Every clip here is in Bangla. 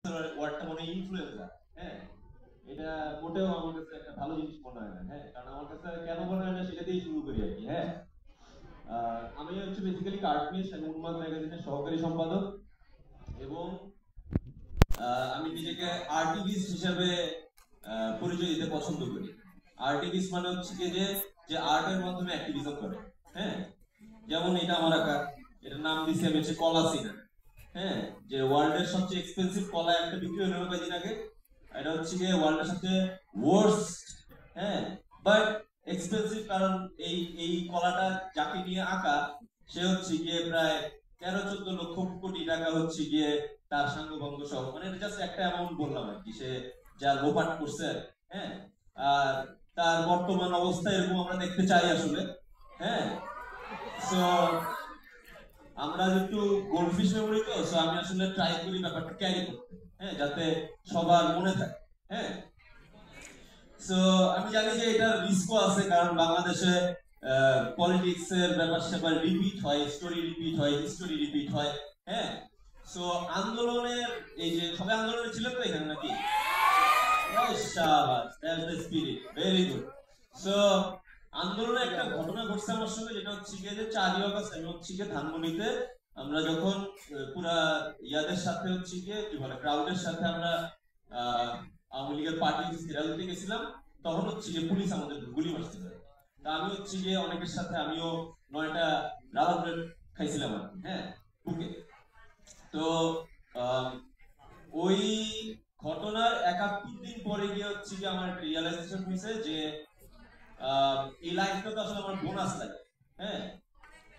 ওয়ার্ডটা মনে ইনফ্লুয়েন্সার। হ্যাঁ, এটা মোটেও আমার কাছে একটা ভালো জিনিস মনে হয় না। হ্যাঁ, কারণ আমার কাছে কেন মনে হয় না সেটা দিয়ে শুরু করি আর কি। হ্যাঁ, আমি হচ্ছে বেসিক্যালি কার্টুনিস্ট এবং উন্মাদ ম্যাগাজিনের সহকারী সম্পাদক, এবং আমি নিজেকে আর্টিভিস্ট হিসেবে পরিচয় দিতে পছন্দ করি। আর্টিভিস্ট মানে হচ্ছে কি যে যে আর্টের মাধ্যমে অ্যাক্টিভিজম করে। হ্যাঁ, যেমন এটা আমার আঁকা, এটার নাম দিচ্ছি আমি হচ্ছে কলা সিনা। হ্যাঁ, যে ওয়ার্ল্ডের সবচেয়ে এক্সপেন্সিভ কলা একটা বিক্রি হলো কয়েকদিন আগে। এটা হচ্ছে গিয়ে ওয়ার্ল্ডের সবচেয়ে ওয়ার্স্ট, হ্যাঁ, বাট এক্সপেন্সিভ, কারণ এই এই কলাটা যাকে নিয়ে আঁকা সে হচ্ছে গিয়ে প্রায় 13-14 লক্ষ কোটি টাকা হচ্ছে গিয়ে তার সাঙ্গভঙ্গ সহ, মানে এটা জাস্ট একটা অ্যামাউন্ট বললাম আর কি, সে যা লোপাট করছে। হ্যাঁ, আর তার বর্তমান অবস্থা এরকম আমরা দেখতে চাই আসলে। হ্যাঁ, সো আমরা একটু গোল্ডফিশ মেমোরি, তো সো আমি আসলে ট্রাই করি ব্যাপারটা ক্যারি করতে, হ্যাঁ, যাতে সবার মনে থাকে। হ্যাঁ, সো আমি জানি যে এটা রিস্কও আছে, কারণ বাংলাদেশে পলিটিক্স এর ব্যাপার স্যাপার রিপিট হয়, স্টোরি রিপিট হয়, হিস্টোরি রিপিট হয়। হ্যাঁ, সো আন্দোলনের, এই যে সবাই আন্দোলনে ছিল তো এখানে নাকি? শাবাশ, that's the spirit, very good. So আন্দোলনে একটা ঘটনা ঘটছে আমার সঙ্গে, যেটা হচ্ছে গিয়ে যে 4ই আগস্ট আমি হচ্ছে গিয়ে ধানমন্ডিতে, আমরা যখন পুরা ইয়াদের সাথে হচ্ছে গিয়ে কি বলে ক্রাউডের সাথে আমরা আওয়ামী লীগের পার্টি অফিস ঘেরাও দিতে গেছিলাম, তখন হচ্ছে গিয়ে পুলিশ আমাদের গুলি মারতে পারে। তা আমি হচ্ছে গিয়ে অনেকের সাথে আমিও 9টা রাবার বুলেট খাইছিলাম আর কি। হ্যাঁ, বুকে। তো আহ, ওই ঘটনার 71 দিন পরে গিয়ে হচ্ছে কি আমার রিয়েলাইজেশন হয়েছে যে এই লাইফটা তো আসলে আমার বোনাস লাইফ। হ্যাঁ,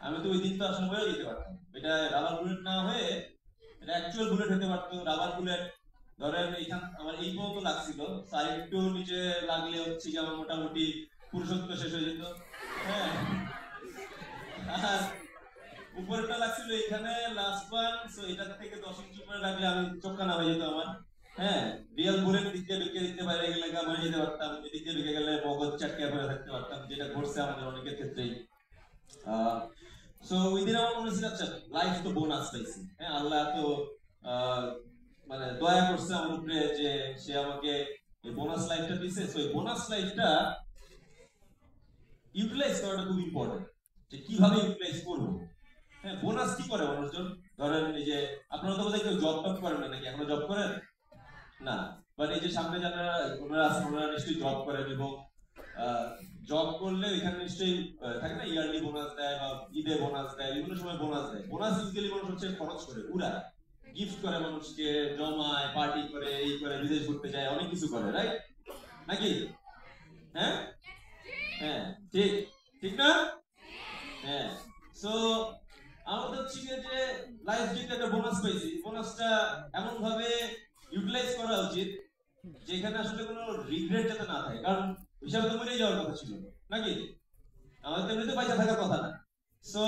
আমি তো ওই দিন তো আসলে হয়ে যেতে পারতাম, এটা রাবার বুলেট না হয়ে এটা অ্যাকচুয়াল বুলেট হতে পারতো। রাবার বুলেট ধরেন এইখান আমার এই পর্যন্ত লাগছিল, সাইড টু নিচে লাগলে হচ্ছে কি আমার মোটামুটি পুরুষত্ব শেষ হয়ে যেত। হ্যাঁ, আর উপরেরটা লাগছিল এখানে লাস্ট ওয়ান, সো এটার থেকে 10 ইঞ্চি উপরে লাগলে আমি চোখা না হয়ে যেত আমার। হ্যাঁ, রিয়েল বুলেট দিকে ঢুকে দিতে বাইরে গেলে মরে যেতে পারতাম, এদিকে ঢুকে গেলে মগজ চাটকে পড়ে থাকতে পারতাম, যেটা ঘটছে আমাদের অনেকের ক্ষেত্রেই। সো ওই দিন আমার মনে হচ্ছিল আচ্ছা লাইফ তো বোনাস পাইছি। হ্যাঁ, আল্লাহ তো আহ, মানে দয়া করছে আমার উপরে যে সে আমাকে এই বোনাস লাইফটা দিছে। সো এই বোনাস লাইফটা ইউটিলাইজ করাটা খুব ইম্পর্টেন্ট, যে কিভাবে ইউটিলাইজ করবো। হ্যাঁ, বোনাস কি করে মানুষজন, ধরেন এই যে আপনারা তো বোধহয় কেউ জব টব করেন না নাকি, এখনো জব করেন না? বাট এই যে সামনে যারা ওনারা আছেন ওনারা নিশ্চয়ই জব করেন, এবং জব করলে এখানে নিশ্চয়ই থাকে না ইয়ারলি বোনাস দেয় বা ঈদে বোনাস দেয়, বিভিন্ন সময় বোনাস দেয়। বোনাস ইউজুয়ালি মানুষ হচ্ছে খরচ করে, উড়ায়, গিফট করে মানুষকে, জমায়, পার্টি করে, এই করে, বিদেশ ঘুরতে যায়, অনেক কিছু করে, রাইট নাকি? হ্যাঁ, হ্যাঁ, ঠিক, ঠিক না? হ্যাঁ, সো আমাদের হচ্ছে গিয়ে যে লাইফ যেটা একটা বোনাস পাইছি, বোনাসটা এমন ভাবে ইউটিলাইজ করা উচিত যেখানে আসলে কোনো রিগ্রেট যাতে না থাকে, কারণ হিসাবে তো মরেই যাওয়ার কথা ছিল নাকি? আমাদের এমনিতে পয়সা থাকার কথা না। সো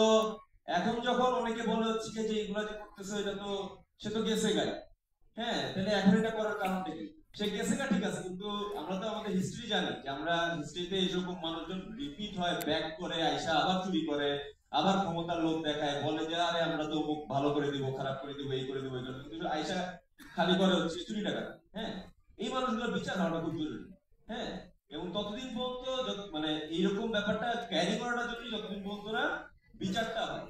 এখন যখন অনেকে বলে হচ্ছে যে এগুলো যে করতেছে এটা তো সে তো গেছে গায়, হ্যাঁ, তাহলে এখন এটা করার কারণটা কি? সে গেছে গা ঠিক আছে, কিন্তু আমরা তো আমাদের হিস্ট্রি জানি যে আমরা হিস্ট্রিতে এইরকম মানুষজন রিপিট হয়, ব্যাক করে আইসা আবার চুরি করে, আবার ক্ষমতার লোভ দেখায়, বলে যে আরে আমরা তো মুখ ভালো করে দিব, খারাপ করে দিব, এই করে দিব, এই করে দিব, কিন্তু আইসা খালি করে হচ্ছে চুরি টাকা। হ্যাঁ, এই মানুষগুলোর বিচার হওয়াটা খুব জরুরি। হ্যাঁ, এবং ততদিন পর্যন্ত মানে এইরকম ব্যাপারটা ক্যারি করাটা জরুরি যতদিন পর্যন্ত না বিচারটা হয়।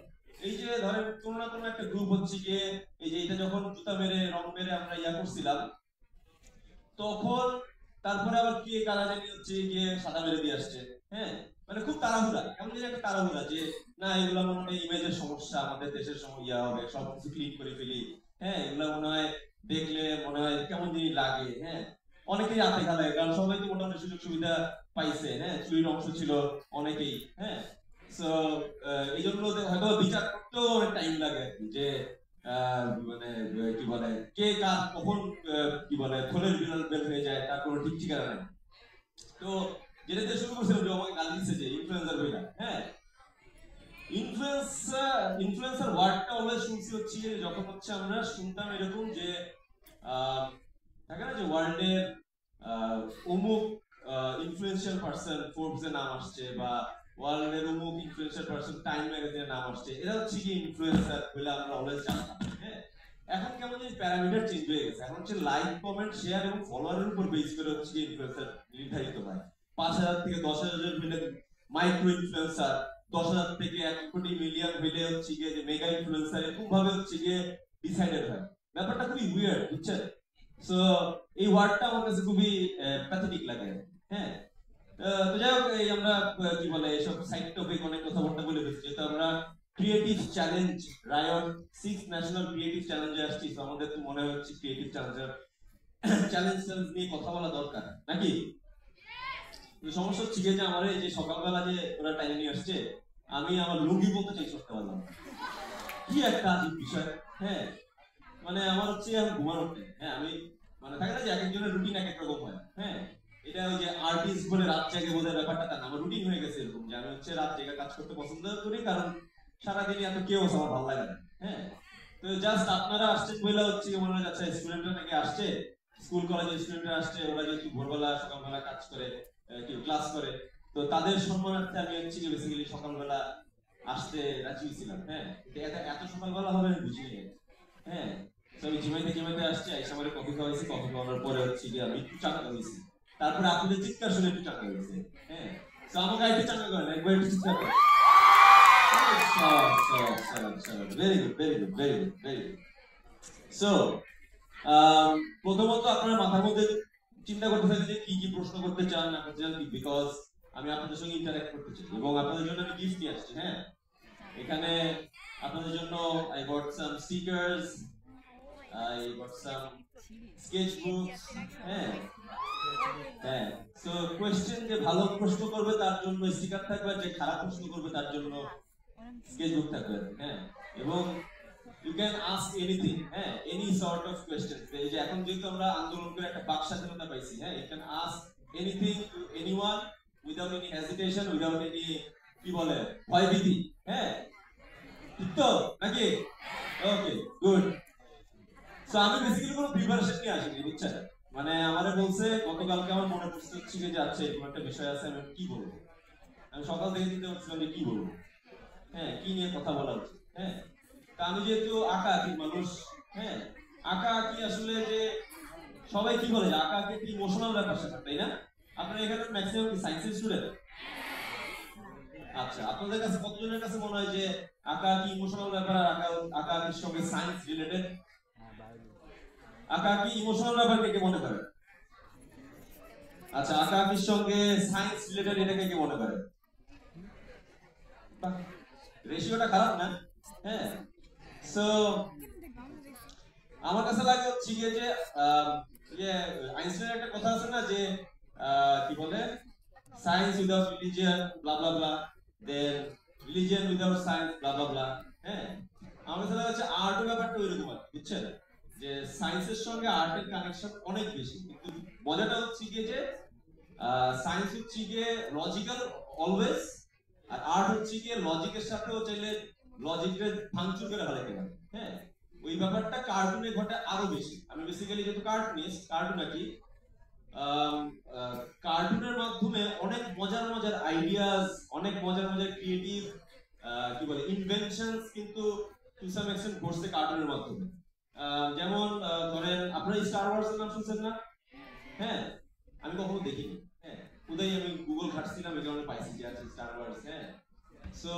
এই যে ধরেন কোনো না কোনো একটা গ্রুপ হচ্ছে গিয়ে, এই যে এটা যখন জুতা মেরে রং মেরে আমরা ইয়া করছিলাম, তখন তারপরে আবার কে কারা জানি হচ্ছে গিয়ে সাদা মেরে দিয়ে আসছে। হ্যাঁ, মানে খুব তাড়াহুড়া, এমন যে একটা তাড়াহুড়া যে না এগুলো মনে হয় ইমেজের সমস্যা, আমাদের দেশের ইয়া হবে, সবকিছু ক্লিন করে ফেলি। হ্যাঁ, এগুলো মনে হয় দেখলে মনে হয় কেমন জিনিস লাগে। হ্যাঁ, অনেকেই হাতে খেলায়, কারণ সবাই তো মোটামুটি সুযোগ সুবিধা পাইছে। হ্যাঁ, চুরির অংশ ছিল অনেকেই। হ্যাঁ, সো এই জন্য হয়তো বিচার করতেও অনেক টাইম লাগে আর কি, যে মানে কি বলে কে কাজ কখন কি বলে থলের বিড়াল বের হয়ে যায় তার কোনো ঠিক ঠিকানা নেই। তো যেটা দিয়ে শুরু করছিলাম যে আমাকে গালি দিচ্ছে যে ইনফ্লুয়েন্সার বইলা। হ্যাঁ, ইনফ্লুয়েন্সার ওয়ার্ডটা অলওয়েজ শুনছি হচ্ছে যে যখন হচ্ছে আমরা শুনতাম এরকম যে আহ, থাকে না যে ওয়ার্ল্ডের অমুক ইনফ্লুয়েন্সিয়াল পার্সন ফোর্বস এর নাম আসছে, বা ওয়ার্ল্ডের অমুক ইনফ্লুয়েন্সিয়াল পার্সন টাইম ম্যাগাজিনের নাম আসছে, এরা হচ্ছে কি ইনফ্লুয়েন্সার বলে আমরা অলওয়েজ জানতাম। হ্যাঁ, এখন কেমন জানি প্যারামিটার চেঞ্জ হয়ে গেছে, এখন হচ্ছে লাইক কমেন্ট শেয়ার এবং ফলোয়ারের উপর বেস করে হচ্ছে ইনফ্লুয়েন্সার নির্ধারিত হয়। 5,000 থেকে 10,000 হইলে মাইক্রো ইনফ্লুয়েন্সার, 10,000 থেকে 1 কোটি মিলিয়ন হইলে হচ্ছে গিয়ে যে মেগা ইনফ্লুয়েন্সার, এরকম ভাবে হচ্ছে গিয়ে ডিসাইডেড হয়। ব্যাপারটা খুবই উইয়ার্ড, বুঝছেন? সো এই ওয়ার্ডটা আমার কাছে খুবই প্যাথেটিক লাগে। হ্যাঁ, তো যাই হোক, এই আমরা কি বলে এসব সাইড টপিক অনেক কথাবার্তা বলে ফেলছি, যেহেতু আমরা creative challenge riot 6 national creative চ্যালেঞ্জে আসছি, তো আমাদের তো মনে হচ্ছে ক্রিয়েটিভ চ্যালেঞ্জ নিয়ে কথা বলা দরকার নাকি? সমস্যা হচ্ছে যে আমার এই যে সকালবেলা যে ওরা টাইম নিয়ে আসছে, আমি আমার লুঙ্গি বলতে চেঞ্জ করতে পারলাম, কি একটা আজীব বিষয়। হ্যাঁ, মানে আমার হচ্ছে এখন ঘুমানোর টাইম। হ্যাঁ, আমি মানে থাকে না যে এক একজনের রুটিন এক এক রকম হয়। হ্যাঁ, এটা ওই যে আর্টিস্ট বলে রাত জেগে বোঝার ব্যাপারটা তা না, আমার রুটিন হয়ে গেছে এরকম যে আমি হচ্ছে রাত জেগে কাজ করতে পছন্দ করি, কারণ সারাদিনই এত কেউ আমার ভালো লাগে না। হ্যাঁ, তো জাস্ট আপনারা আসছেন বলে হচ্ছে মনে হয় যাচ্ছে স্টুডেন্টরা নাকি আসছে, স্কুল কলেজের স্টুডেন্টরা আসছে, ওরা যেহেতু ভোরবেলা সকালবেলা কাজ করে, কেউ ক্লাস করে, তো তাদের সম্মানার্থে আমি হচ্ছে কি বেসিক্যালি সকালবেলা আসতে রাজি হয়েছিলাম। হ্যাঁ, এত সকালবেলা হবে আমি বুঝিনি। হ্যাঁ, তো আমি ঝিমাইতে ঝিমাইতে আসছি, আইসা আমার কফি খাওয়াইছি, কফি খাওয়ানোর পরে হচ্ছে কি আমি একটু চাঙ্গা হয়েছি, তারপরে আপনাদের চিৎকার শুনে একটু চাঙ্গা হয়েছে। হ্যাঁ, তো আমাকে একটু চাঙ্গা করেন, একবার একটু চিৎকার করেন। Very good, very good, very good, very good. So প্রথমত আপনার মাথার মধ্যে চিন্তা করতে থাকেন যে কি কি প্রশ্ন করতে চান না করতে চান, বিকজ আমি আপনাদের সঙ্গে ইন্টারঅ্যাক্ট করতে চাই এবং আপনাদের জন্য আমি গিফট নিয়ে আসছি। হ্যাঁ, এখানে আপনাদের জন্য I got some stickers, I got some sketchbooks. হ্যাঁ, হ্যাঁ, সো কোয়েশ্চেন যে ভালো প্রশ্ন করবে তার জন্য স্টিকার থাকবে, যে খারাপ প্রশ্ন করবে তার জন্য স্কেচবুক থাকবে। হ্যাঁ, এবং you can ask anything, হ্যাঁ, any sort of question। এই যে এখন যেহেতু আমরা আন্দোলন করে একটা বাক স্বাধীনতা পাইছি, হ্যাঁ, you can ask anything to anyone without any hesitation, without any কি বলে ভয়ভীতি। হ্যাঁ, ঠিক তো নাকি? ওকে, গুড। সো আমি বেসিক্যালি কোনো প্রিপারেশন নিয়ে আসিনি, বুঝছেন? মানে আমারে বলছে গতকালকে, আমার মনে পড়ছে যে যাচ্ছে এরকম একটা বিষয় আছে, আমি কি বলবো, আমি সকাল থেকে চিন্তা করছিলাম যে কি বলবো। হ্যাঁ, কি নিয়ে কথা বলা উচিত। হ্যাঁ, তা আমি যেহেতু আঁকা আঁকি মানুষ, হ্যাঁ, আঁকা আঁকি আসলে যে সবাই কি বলে আঁকা আঁকি একটি ইমোশনাল ব্যাপার সাথে, তাই না? আপনারা এখানে ম্যাক্সিমাম কি সায়েন্সের স্টুডেন্ট? আচ্ছা, আপনাদের কাছে কতজনের কাছে মনে হয় যে আঁকা আঁকি ইমোশনাল ব্যাপার, আঁকা আঁকির সঙ্গে সায়েন্স রিলেটেড? আঁকা আঁকি ইমোশনাল ব্যাপার কে মনে করে? আচ্ছা, আঁকা আঁকির সঙ্গে সায়েন্স রিলেটেড এটাকে কে মনে করে? রেশিওটা খারাপ না? হ্যাঁ, সো আমার কাছে লাগে হচ্ছে গিয়ে যে আইনস্টাইনের একটা কথা আছে না যে কি বলে, সায়েন্স উইদাউট রিলিজিয়ন ব্লা ব্লা ব্লা, দেন রিলিজিয়ন উইদাউট সায়েন্স ব্লা ব্লা ব্লা। হ্যাঁ, আমার কাছে লাগে হচ্ছে আর্টের ব্যাপারটা ওইরকম আর, বুঝছেন? যে সায়েন্সের সঙ্গে আর্টের কানেকশন অনেক বেশি, কিন্তু মজাটা হচ্ছে গিয়ে যে সায়েন্স হচ্ছে গিয়ে লজিক্যাল অলওয়েজ, আর আর্ট হচ্ছে গিয়ে লজিকের সাথেও চাইলে লজিকের ভাঙচুর করে ফেলাইতে পারে। হ্যাঁ, ওই ব্যাপারটা কার্টুনে ঘটে আরো বেশি। আমি বেসিক্যালি যেহেতু কার্টুনিস্ট, কার্টুন আঁকি, কার্টুনের মাধ্যমে অনেক মজার মজার আইডিয়াস, অনেক মজার মজার ক্রিয়েটিভ কি বলে ইনভেনশনস কিন্তু টু সাম এক্সটেন্ট ঘটছে কার্টুনের মাধ্যমে। যেমন ধরেন আপনারা স্টার ওয়ার্স এর নাম শুনছেন না? হ্যাঁ, আমি কখনো দেখিনি। হ্যাঁ, কোথায় আমি গুগল ঘাটছিলাম, এই কারণে পাইছি যে আছে স্টার ওয়ার্স। হ্যাঁ, সো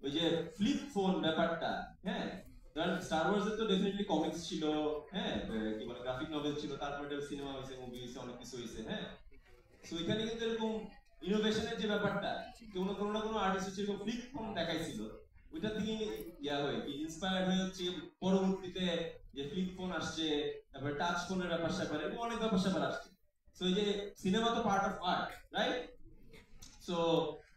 ওই যে ফ্লিপ ফোন ব্যাপারটা, হ্যাঁ, কারণ স্টার ওয়ার্স এর তো ডেফিনেটলি কমিক্স ছিল, হ্যাঁ, কি বলে গ্রাফিক নভেল ছিল, তারপরে এটা সিনেমা হয়েছে, মুভি হয়েছে, অনেক কিছু হয়েছে। হ্যাঁ, সো এখানে কিন্তু এরকম ইনোভেশনের যে ব্যাপারটা, কোনো না কোনো আর্টিস্ট হচ্ছে এরকম ফ্লিপ ফোন দেখাইছিল, ওইটা থেকে ইয়া হয়ে কি ইন্সপায়ার্ড হয়ে হচ্ছে পরবর্তীতে যে ফ্লিপ ফোন আসছে, তারপরে টাচ ফোনের ব্যাপার স্যাপার, এবং অনেক ব্যাপার স্যাপার আসছে। সো এই যে সিনেমা তো part of art, right? So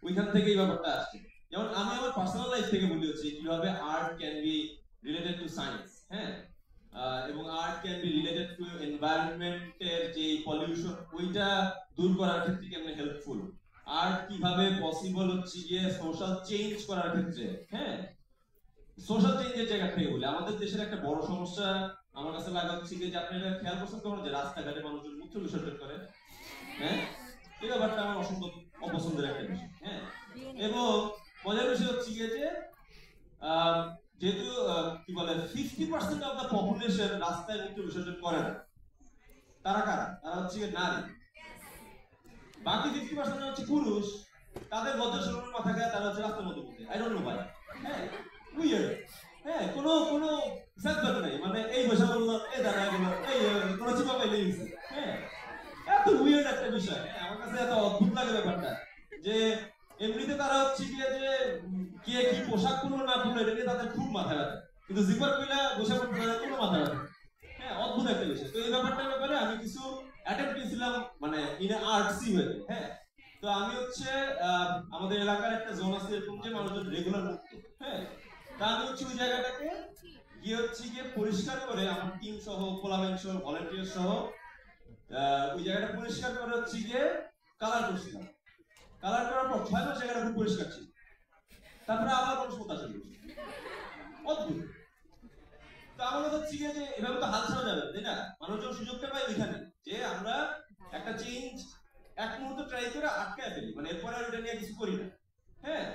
ওইখান থেকে এই ব্যাপারটা আসছে। যেমন আমি আমার পার্সোনাল লাইফ থেকে বলি হচ্ছে কিভাবে art can be related to science. হ্যাঁ, এবং art can be related to এনভায়রনমেন্টের যে পলিউশন, ওইটা দূর করার ক্ষেত্রে কেমন হেল্পফুল। আর্ট কিভাবে পসিবল হচ্ছে গিয়ে সোশ্যাল চেঞ্জ করার ক্ষেত্রে। হ্যাঁ, সোশ্যাল চেঞ্জের জায়গা থেকে বলি, আমাদের দেশের একটা বড় সমস্যা আমার কাছে লাগা হচ্ছে যে আপনি এটা খেয়াল করছেন কখনো যে রাস্তাঘাটে মানুষজন মূত্র বিসর্জন করে? হ্যাঁ, এই ব্যাপারটা আমার অসম্ভব অপছন্দের একটা বিষয়। হ্যাঁ, এবং মজার বিষয় হচ্ছে গিয়ে যে যেহেতু কি বলে 50% অফ দ্য পপুলেশন রাস্তায় মূত্র বিসর্জন করে না, তারা কারা? তারা হচ্ছে নারী। বাকি 50% হচ্ছে পুরুষ, তাদের লজ্জা শরমের মাথা খায়, তারা হচ্ছে রাস্তার মধ্যে ঘুরে। আই ডোন্ট নো ভাই। হ্যাঁ, উইয়ার্ড। হ্যাঁ, কোনো সেন্স নাই, মানে এই ভাষা বললো, এই দাঁড়া গেল, এই কোনো চিপা পাইলে গেছে। হ্যাঁ, এত উইয়ার্ড একটা বিষয়। হ্যাঁ, আমার কাছে এত অদ্ভুত লাগে ব্যাপারটা, যে এমনিতে তারা হচ্ছে গিয়ে যে কে কি পোশাক পরলো না পরলো এটা নিয়ে তাদের খুব মাথা ব্যথা, কিন্তু জিপার কইলা বসে পড়তে তাদের কোনো মাথা ব্যথা। হ্যাঁ, অদ্ভুত একটা বিষয়। তো এই ব্যাপারটার ব্যাপারে আমি কিছু অ্যাটেম্প নিয়েছিলাম, মানে ইন আর্টসি হয়েছে। হ্যাঁ, তো আমি হচ্ছে আমাদের এলাকার একটা জোন আছে এরকম যে মানুষজন রেগুলার মুক্ত। হ্যাঁ, তা আমি হচ্ছে ওই জায়গাটাকে গিয়ে পরিষ্কার করে আমার টিম সহ, পোলামেন সহ, ভলেন্টিয়ার সহ ওই জায়গাটা পরিষ্কার করে হচ্ছে গিয়ে কালার করছিলাম। কালার করার পর 6 মাস জায়গাটা খুব পরিষ্কার ছিল। তারপরে আবার মানুষ কোথা চলে গেছে, অদ্ভুত। তো আমার কথা হচ্ছে গিয়ে যে এভাবে তো হাল ছাড়া যাবে, তাই না? মানুষজন সুযোগটা পায় ওইখানে, যে আমরা একটা চেঞ্জ এক মুহূর্ত ট্রাই করে আটকায় ফেলি, মানে এরপরে আর এটা নিয়ে কিছু করি না। হ্যাঁ,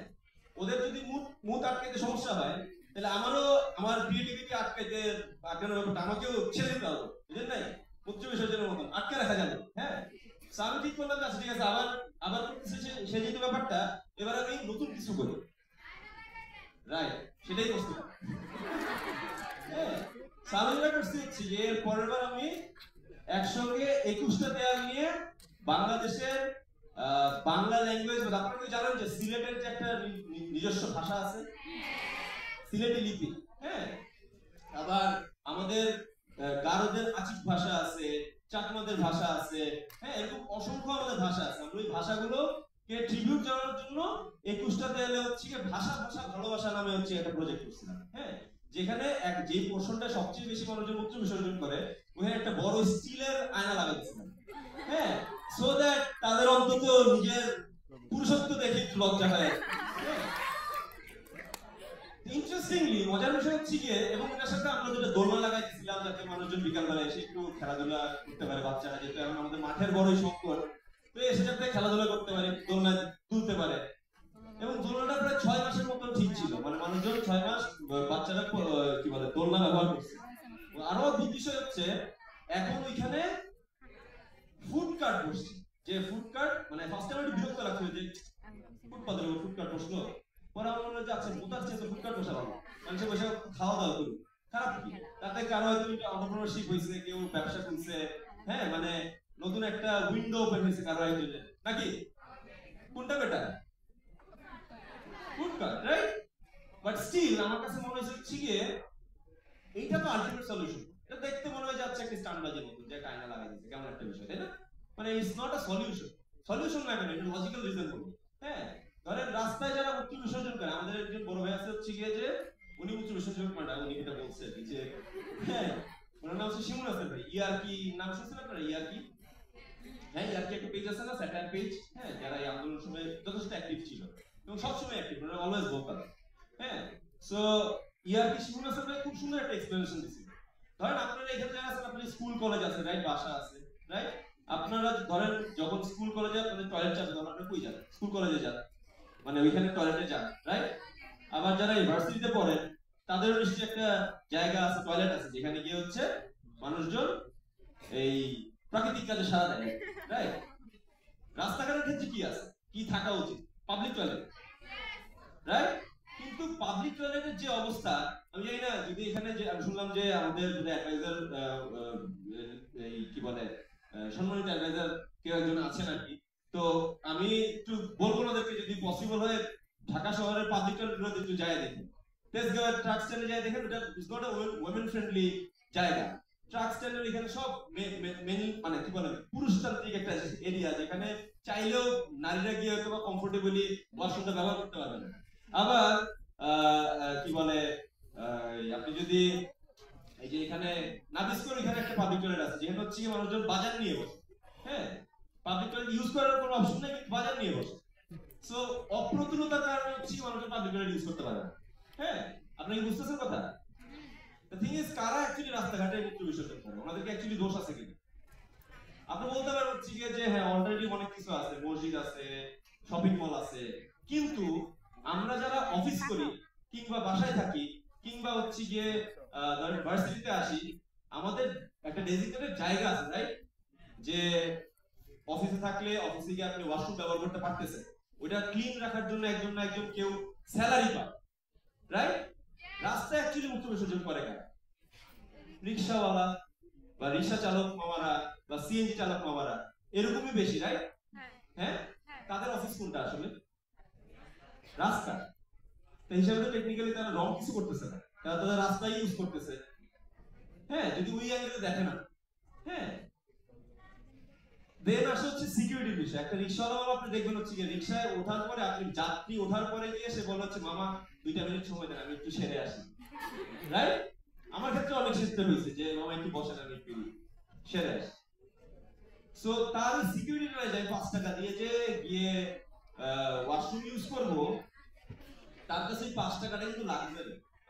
ওদের যদি মুখ আটকাইতে সমস্যা হয়, তাহলে আমারও আমার ক্রিয়েটিভিটি আটকানোর ব্যাপারটা আমাকেও ছেড়ে দিতে হবে, বুঝলেন নাই? মূত্র বিসর্জনের মতন আটকে রাখা যাবে। হ্যাঁ, আমি ঠিক করলাম যে ঠিক আছে, আবার আবার করতেছে সে যেহেতু ব্যাপারটা, এবার আমি নতুন কিছু করি। রাইট, সেটাই করছি। হ্যাঁ, সামনে করছি হচ্ছে যে এর পরের বার আমি একসঙ্গে 21টা দেয়াল নিয়ে বাংলাদেশের বাংলা ল্যাঙ্গুয়েজ, আপনারা কি জানেন যে সিলেটের যে একটা নিজস্ব ভাষা আছে, সিলেটি লিপি। হ্যাঁ, আবার আমাদের গারোদের আচিক ভাষা আছে, চাকমাদের ভাষা আছে। হ্যাঁ, এরকম অসংখ্য আমাদের ভাষা আছে। আমরা ওই ভাষাগুলো কে ট্রিবিউট জানানোর জন্য 21টা দেয়ালে হচ্ছে ভাষা ভাষা ভালোবাসা নামে হচ্ছে একটা প্রজেক্ট করছিলাম। হ্যাঁ, যেখানে যে পোর্শনটা সবচেয়ে বেশি মানুষজন মূত্র বিসর্জন করে, ওখানে একটা বড় স্টিলের আয়না লাগাইছিলাম। হ্যাঁ, সো দ্যাট তাদের অন্তত নিজের পুরুষত্ব দেখে একটু লজ্জা হয়। ইন্টারেস্টিংলি মজার বিষয় হচ্ছে গিয়ে, এবং এটার সাথে আমরা যেটা দোলনা লাগাইছিলাম যাতে মানুষজন বিকালবেলা এসে একটু খেলাধুলা করতে পারে, বাচ্চারা, যেহেতু এখন আমাদের মাঠের বড়ই সংকট, তো এসে যাতে খেলাধুলা করতে পারে, দোলনা তুলতে পারে। এবং দোলনাটা প্রায় 6 মাসের মতো ঠিক ছিল, মানে মানুষজন 6 মাস বাচ্চারা কি বলে দোলনা ব্যবহার করছে। আরো অদ্ভুত বিষয় হচ্ছে, এখন ওইখানে ফুড কার্ট বসছে। যে ফুড কার্ট, মানে ফার্স্ট টাইম একটু বিরক্ত লাগছিল যে ফুটপাতের উপর ফুড কার্ট বসলো। পরে আমার মনে হচ্ছে আচ্ছা কোথার চেয়ে তো ফুড কার্ট বসা ভালো, মানুষের বসে খাওয়া দাওয়া করুন, খারাপ কি? তাতে কারো হয়তো এন্টারপ্রেনারশিপ হয়েছে, কেউ ব্যবসা খুলছে। হ্যাঁ, মানে নতুন একটা উইন্ডো ওপেন হয়েছে কারো একজনের, নাকি? কোনটা better? Food cart, right? But still আমার কাছে মনে হচ্ছে গিয়ে এইটা তো আলটিমেট সলিউশন। এটা দেখতে মনে হয় যাচ্ছে একটা স্ট্যান্ডবাজির মতো, যে একটা আয়না লাগাই দিচ্ছে, কেমন একটা বিষয়, তাই না? মানে ইটস নট আ সলিউশন না, কেন এটা লজিক্যাল রিজন বলবো। হ্যাঁ, ধরেন রাস্তায় যারা মূত্র বিসর্জন করে, আমাদের একজন বড় ভাই আছে হচ্ছে গিয়ে যে উনি মূত্র বিসর্জন করে না, উনি এটা বলছে যে হ্যাঁ, ওনার নাম হচ্ছে শিমুল হাসান ভাই। ইয়ারকি নাম শুনছেন আপনারা? ইয়ারকি? হ্যাঁ, ইয়ারকি একটা পেজ আছে না, স্যাটার পেজ। হ্যাঁ, যারা এই আন্দোলনের সময় যথেষ্ট অ্যাক্টিভ ছিল এবং সবসময় অ্যাক্টিভ, ওনারা অলওয়েজ ভোকাল। হ্যাঁ, সো ইয়ারকি শিমুল হাসান ভাই খুব সুন্দর একটা এক্সপ্লেনেশন দিয়েছিল। ধরেন আপনারা এখানে যারা আছেন, আপনার স্কুল কলেজ আছে, রাইট? বাসা আছে, রাইট? আপনারা ধরেন যখন স্কুল কলেজে আপনাদের টয়লেট চাপে, তখন আপনারা কই যান? স্কুল কলেজে যান, মানে ওইখানে টয়লেটে যান, রাইট? আবার যারা ইউনিভার্সিটিতে পড়েন, তাদেরও নিশ্চয়ই একটা জায়গা আছে, টয়লেট আছে, যেখানে গিয়ে হচ্ছে মানুষজন এই প্রাকৃতিক কাজে সারা দেয়, রাইট? রাস্তাঘাটের ক্ষেত্রে কি আছে, কি থাকা উচিত? Public toilet, right? কিন্তু পাবলিক টয়লেটের যে অবস্থা, আমি জানি না, যদি এখানে যে আমি শুনলাম যে আমাদের যদি অ্যাডভাইজার এই কি বলে সম্মানিত অ্যাডভাইজার কেউ একজন আছেন আর কি, তো আমি একটু বলবো ওনাদেরকে যদি পসিবল হয় ঢাকা শহরের পাবলিক টয়লেটগুলোতে একটু যায় দেখেন। তেজগাঁওয়ের ট্রাক স্ট্যান্ডে যায় দেখেন, ওটা is not a women friendly জায়গা। ট্রাক স্ট্যান্ডের এখানে সব মানে কি বলে পুরুষতান্ত্রিক একটা এরিয়া, যেখানে চাইলেও নারীরা গিয়ে হয়তো বা কমফোর্টেবলি ওয়াশরুমটা ব্যবহার করতে পারবে না। আবার কি বলে আপনি যদি এই যে এখানে নাবিস্কর এখানে একটা পাবলিক টয়লেট আছে, যেখানে হচ্ছে মানুষজন বাজার নিয়ে বসে। হ্যাঁ, পাবলিক টয়লেট ইউজ করার কোনো অপশন নাই, কিন্তু বাজার নিয়ে বসে। সো অপ্রতুলতার কারণে হচ্ছে মানুষজন পাবলিক টয়লেট ইউজ করতে পারে না। হ্যাঁ, আপনি কি বুঝতেছেন কথা? দ্য থিং ইজ, কারা অ্যাকচুয়ালি রাস্তাঘাটে মূত্র বিসর্জন করে, ওনাদেরকে অ্যাকচুয়ালি দোষ আছে কিনা? আপনি বলতে পারেন হচ্ছে যে হ্যাঁ অলরেডি অনেক কিছু আছে, মসজিদ আছে, শপিং মল আছে, কিন্তু আমরা যারা অফিস করি কিংবা বাসায় থাকি, কিংবা হচ্ছে গিয়ে ধরেন ভার্সিটিতে আসি, আমাদের একটা ডেজিগনেটেড জায়গা আছে, রাইট? যে অফিসে থাকলে অফিসে গিয়ে আপনি ওয়াশরুম ব্যবহার করতে পারতেছেন, ওইটা ক্লিন রাখার জন্য একজন না একজন কেউ স্যালারি পায়, রাইট? রাস্তায় অ্যাকচুয়ালি মূত্র বিসর্জন করে কারা? রিক্সাওয়ালা বা রিক্সা চালক মামারা বা সিএনজি চালক মামারা, এরকমই বেশি, রাইট? হ্যাঁ, তাদের অফিস কোনটা আসলে? রাস্তা। তো হিসাবে তো টেকনিক্যালি তারা রং কিছু করতেছে না, তারা তাদের রাস্তাই ইউজ করতেছে। হ্যাঁ, যদি ওই অ্যাঙ্গেলে দেখে না। হ্যাঁ, দেন আসে হচ্ছে সিকিউরিটির বিষয়। একটা রিক্সাওয়ালা আপনি দেখবেন হচ্ছে গিয়ে রিক্সায় ওঠার পরে, আপনি যাত্রী ওঠার পরে গিয়ে সে বলে হচ্ছে মামা 2টা মিনিট সময় দেন, আমি একটু সেরে আসি, রাইট? আমার ক্ষেত্রে অনেক সিস্টেম হয়েছে যে মামা একটু বসেন, আমি একটু সেরে আসি। সো তার সিকিউরিটি রয়ে যায় 5 টাকা দিয়ে, যে গিয়ে ওয়াশরুম ইউজ করবো, তার কাছে 5 টাকাটা কিন্তু লাগবে।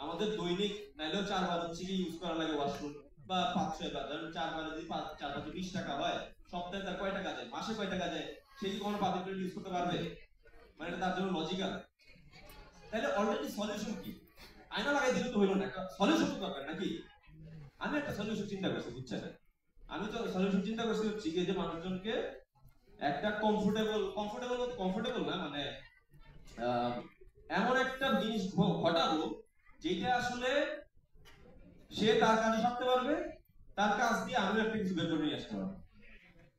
আমাদের দৈনিক নাইলেও 4 বার হচ্ছে কি ইউজ করা লাগে ওয়াশরুম, বা 5-6 বার, ধরেন 4 বারে যদি 4 20 টাকা হয়, সপ্তাহে তার কয় টাকা যায়, মাসে কয় টাকা যায়, সে কি কোনো পাবলিক টয়লেট ইউজ করতে পারবে? মানে এটা তার জন্য লজিক্যাল। তাহলে অলরেডি সলিউশন কি? আয়না লাগাই দিলে তো হইল না, একটা সলিউশন তো দরকার নাকি? আমি একটা সলিউশন চিন্তা করছি, বুঝছেন? আমি তো সলিউশন চিন্তা করছি হচ্ছে কি, যে মানুষজনকে একটা কমফোর্টেবল না, মানে এমন একটা জিনিস ঘটাবো যেটা আসলে সে তার কাজে থাকতে পারবে, তার কাজ দিয়ে আমি একটা কিছু বের করে নিয়ে আসতে পারবো।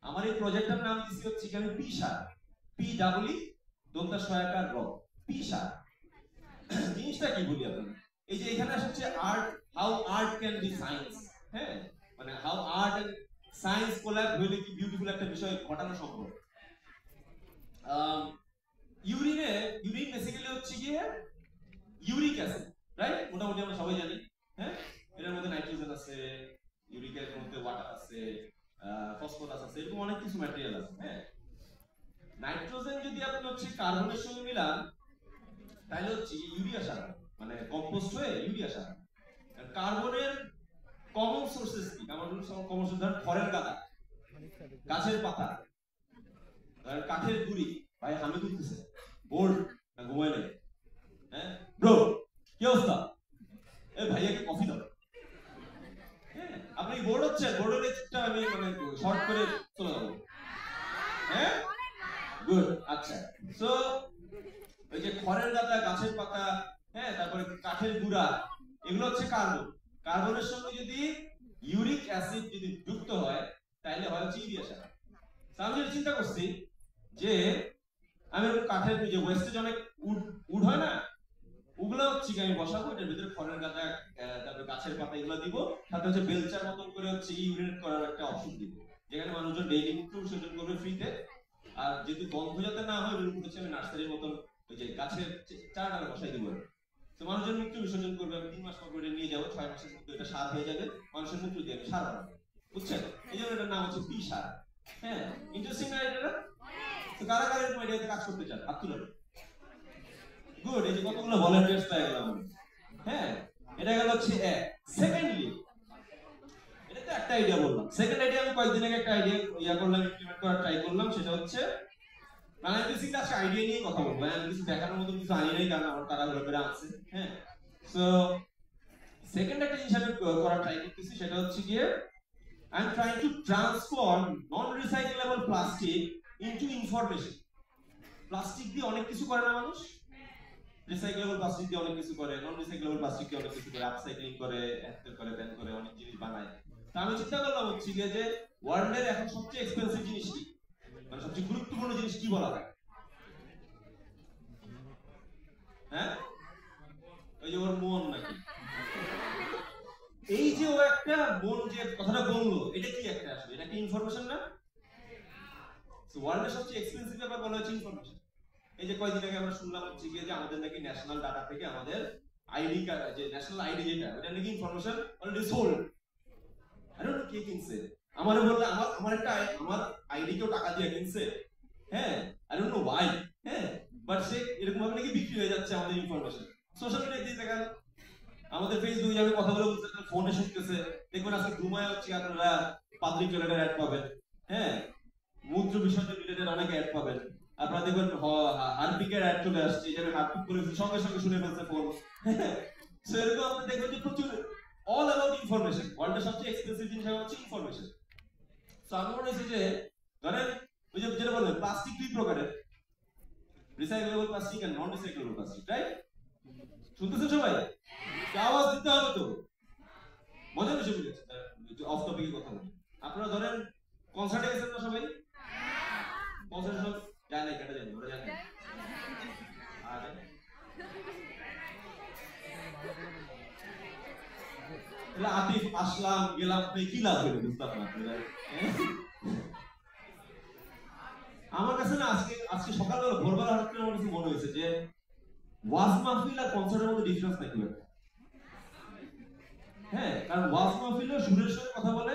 আমার এই প্রজেক্টটার নাম দিচ্ছি হচ্ছে কি, আমি পিসা, PWE দন্তা সহায়কার র, পিসা। জিনিসটা কি বলি আপনাদের, এই যে এখানে আসছে art, how art can be science. হ্যাঁ, মানে how art and science collab হইলে কি বিউটিফুল একটা বিষয় ঘটানো সম্ভব। ইউরিন বেসিক্যালি হচ্ছে গিয়ে ইউরিক অ্যাসিড, রাইট? মোটামুটি আমরা সবাই জানি। হ্যাঁ, এটার মধ্যে নাইট্রোজেন আছে, ইউরিকের মধ্যে ওয়াটার আছে, ফসফরাস আছে, এরকম অনেক কিছু ম্যাটেরিয়াল আছে। হ্যাঁ, নাইট্রোজেন যদি আপনি হচ্ছে কার্বনের সঙ্গে মিলান, তাহলে হচ্ছে ইউরিয়া সার, মানে কম্পোস্ট হয়ে ইউরিয়া সার। কার্বনের কমন সোর্সেস কি? কার্বনের কমন সোর্স ধরেন খড়ের গাদা, গাছের পাতা, কাঠের গুড়ি। ভাই হামি তুলতেছে, বোর্ড না ঘুমায় নেই? হ্যাঁ ব্রো, কি অবস্থা? এ ভাইয়াকে কফি দাও। হ্যাঁ, আপনি বোর্ড হচ্ছে, বোর্ডের একটা আমি মানে শর্ট করে চলে যাবো। হ্যাঁ, গুড, আচ্ছা। সো ওই যে খড়ের গাদা, গাছের পাতা, হ্যাঁ, তারপরে কাঠের গুঁড়া, এগুলো হচ্ছে কার্বন। কার্বনের সঙ্গে যদি ইউরিক অ্যাসিড যদি যুক্ত হয়, তাহলে হয় হচ্ছে ইউরিয়া সার। আমি যেটা চিন্তা করছি যে আমি কাঠের যে ওয়েস্টেজ অনেক উড হয় না, ওগুলো হচ্ছে আমি বসাবো, এটার ভিতরে খড়ের গাদা, তারপরে গাছের পাতা এগুলো দিব, সাথে হচ্ছে বেলচার মতন করে হচ্ছে ইউরিনেট করার একটা অপশন দিব, যেখানে মানুষজন ডেইলি মূত্র বিসর্জন করবে ফ্রিতে। আর যেহেতু গন্ধ যাতে না হয়, ওই হচ্ছে আমি নার্সারির মতন ওই যে গাছের চারাটা বসাই দিব। তো মানুষজন মূত্র বিসর্জন করবে, আমি 3 মাস পর করে নিয়ে যাবো, 6 মাসের মধ্যে এটা সার হয়ে যাবে, মানুষের মূত্র দিয়ে আমি সার বানাবো, বুঝছেন? এই জন্য এটার নাম হচ্ছে পিসার। হ্যাঁ, ইন্টারেস্টিং না এটা? তো কারা কারা এরকম আইডিয়াতে কাজ করতে চান? হাত তুলেন। গুড, এই যে কতগুলো ভলান্টিয়ার্স পেয়ে গেলাম। হ্যাঁ, এটা গেল হচ্ছে এক। সেকেন্ডলি, এটা তো একটা আইডিয়া বললাম। সেকেন্ড আইডিয়া আমি কয়েকদিন আগে একটা আইডিয়া করলাম, ইমপ্লিমেন্ট করার ট্রাই করলাম। সেটা হচ্ছে মানে আমি বেসিক্যালি আজকে আইডিয়া নিয়ে কথা বলবো। আমি কিছু দেখানোর মতো কিছু আনি নাই, কারণ আমার তারা ঘুরে আছে। হ্যাঁ, সো সেকেন্ড একটা জিনিস আমি করার ট্রাই করতেছি, সেটা হচ্ছে গিয়ে I am trying to transform non recyclable plastic into information. Plastic দিয়ে অনেক কিছু করে না মানুষ, রিসাইকেলেবল প্লাস্টিক দিয়ে অনেক কিছু করে, নন রিসাইকেলেবল প্লাস্টিক দিয়ে অনেক কিছু করে, আপসাইক্লিং করে, অ্যাক্টিভ করে, ব্যান করে, অনেক জিনিস বানায়। তো আমি চিন্তা করলাম হচ্ছে যে ওয়ার্ল্ডের এখন সবচেয়ে এক্সপেন্সিভ জিনিস কি, মানে সবচেয়ে গুরুত্বপূর্ণ জিনিস কি বলা হয়? হ্যাঁ, ওই যে ওর মন নাকি? এই যে ও একটা মন যে কথাটা বললো, এটা কি একটা আসলে? এটা কি ইনফরমেশন না? ওয়ার্ল্ডের সবচেয়ে এক্সপেন্সিভ ব্যাপার বলা হচ্ছে ইনফরমেশন। এই যে কয়েকদিন আগে আমরা শুনলাম হচ্ছে গিয়ে যে আমাদের নাকি ন্যাশনাল ডাটা থেকে আমাদের আইডি কার্ড, যে ন্যাশনাল আইডি যেটা, ওটা নাকি information already sold. I don't know কে কিনছে। আমারে বললে আমার একটা আমার আইডি কেউ টাকা দিয়ে কিনছে। হ্যাঁ, আই ডোন্ট নো ওয়াই। হ্যাঁ, বাট সে এরকম ভাবে নাকি বিক্রি হয়ে যাচ্ছে আমাদের ইনফরমেশন সোশ্যাল মিডিয়ায়। দিয়ে দেখেন আমাদের ফেসবুকে যাবে কথা বলে বলতে, ফোনে শুনতেছে, দেখবেন আজকে ঘুমায় হচ্ছে আপনারা পাবলিক টয়লেটের অ্যাড পাবেন। হ্যাঁ, মূত্র বিসর্জন রিলেটেড অনেক অ্যাড পাবেন। আপনারা দেখবেন হারপিকের অ্যাড চলে আসছে, যেটা হারপিক করে সঙ্গে সঙ্গে শুনে ফেলছে ফোন। সো এরকম আপনি দেখবেন যে প্রচুর অল অ্যাবাউট ইনফরমেশন। ওয়ার্ল্ডের সবচেয়ে এক্সপেন্সিভ জিনিস হচ্ছে ইনফরমেশন। সো আমি মনে হয়েছে যে ধরেন ওই যে যেটা বললেন প্লাস্টিক দুই প্রকারের, recyclable plastic and non recyclable plastic, right? শুনতেছেন সবাই? আওয়াজ দিতে হবে তো, মজা বেশি বুঝেছে। অফ টপিকে কথা বলি। আপনারা ধরেন কনসার্টে গেছেন না সবাই? কনসার্টে সব যায় না, কেটে যায় না, ওরা যায় না। আরে আতিফ আসলাম গেলাম কি লাভ হলো বুঝতাম না। আমার কাছে না আজকে সকালবেলা ভোরবেলা হঠাৎ করে আমার কাছে মনে হয়েছে যে ওয়াজ মাহফিল আর কনসার্টের মধ্যে ডিফারেন্স নাকি একটা। হ্যাঁ, কারণ ওয়াজ মাহফিলও সুরের সুরে কথা বলে,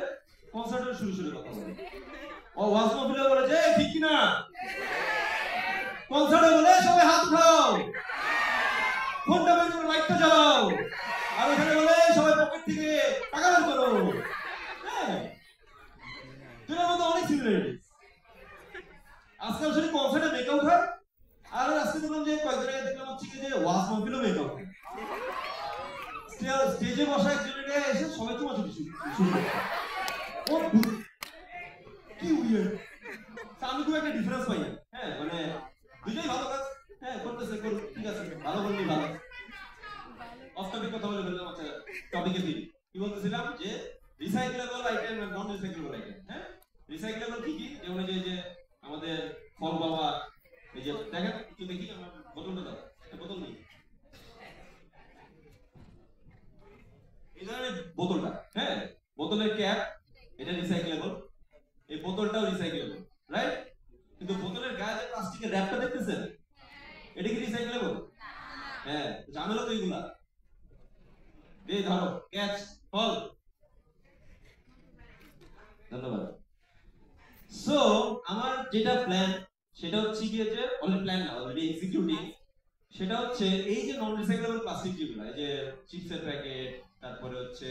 কনসার্টের সুরে সুরে কথা বলে। ও ওয়াজ মাহফিলে বলে যে ঠিক কি না, কনসার্টে বলে সবাই হাত উঠাও, ফোনটা বের করে লাইটটা জ্বালাও, আর ওখানে বলে সবাই পকেট থেকে টাকা বের করো। হ্যাঁ, দুটোর মধ্যে অনেক সিমিলারিটিস। আজকাল শুধু কনসার্টে মেকআপ হয়, আর আজকে দেখলাম যে কয়েকদিন আগে দেখলাম হচ্ছে যে ওয়াজ মাহফিলও মেকআপ হয়। স্টেজে বসা একজনের এসে সবাই চুমাচুমি শুরু করে। কি উইয়ার্ড। আমি খুব একটা ডিফারেন্স পাই না। হ্যাঁ, মানে দুটোই ভালো কাজ। হ্যাঁ, করতেছে করুক, ঠিক আছে, ভালো করলেই ভালো। অফ টপিক কথা বলে ফেললাম। আচ্ছা, টপিকে ফিরি। কি বলতেছিলাম যে রিসাইকেলেবল আইটেম আর নন রিসাইকেলেবল আইটেম। হ্যাঁ, রিসাইকেলেবল কি কি? যেমন যে আমাদের ফল বাবা, এই যে দেখেন একটু দেখি আমার বোতলটা দাও, বোতল নেই, এই ধরনের বোতলটা। হ্যাঁ, বোতলের ক্যাপ এটা রিসাইকেলেবল, এই বোতলটাও রিসাইকেলেবল, রাইট? কিন্তু বোতলের গায়ে যে প্লাস্টিকের র‍্যাপটা দেখতেছেন, এটা কি রিসাইকেলেবল? হ্যাঁ, ঝামেলা তো এগুলা। এই ধরো ক্যাচ ফল। ধন্যবাদ। সো আমার যেটা প্ল্যান সেটা হচ্ছে কি যে অলরেডি প্ল্যান না, অলরেডি এক্সিকিউটিং। সেটা হচ্ছে এই যে নন রিসাইকেলেবল প্লাস্টিক যেগুলো, এই যে চিপসের প্যাকেট, তারপরে হচ্ছে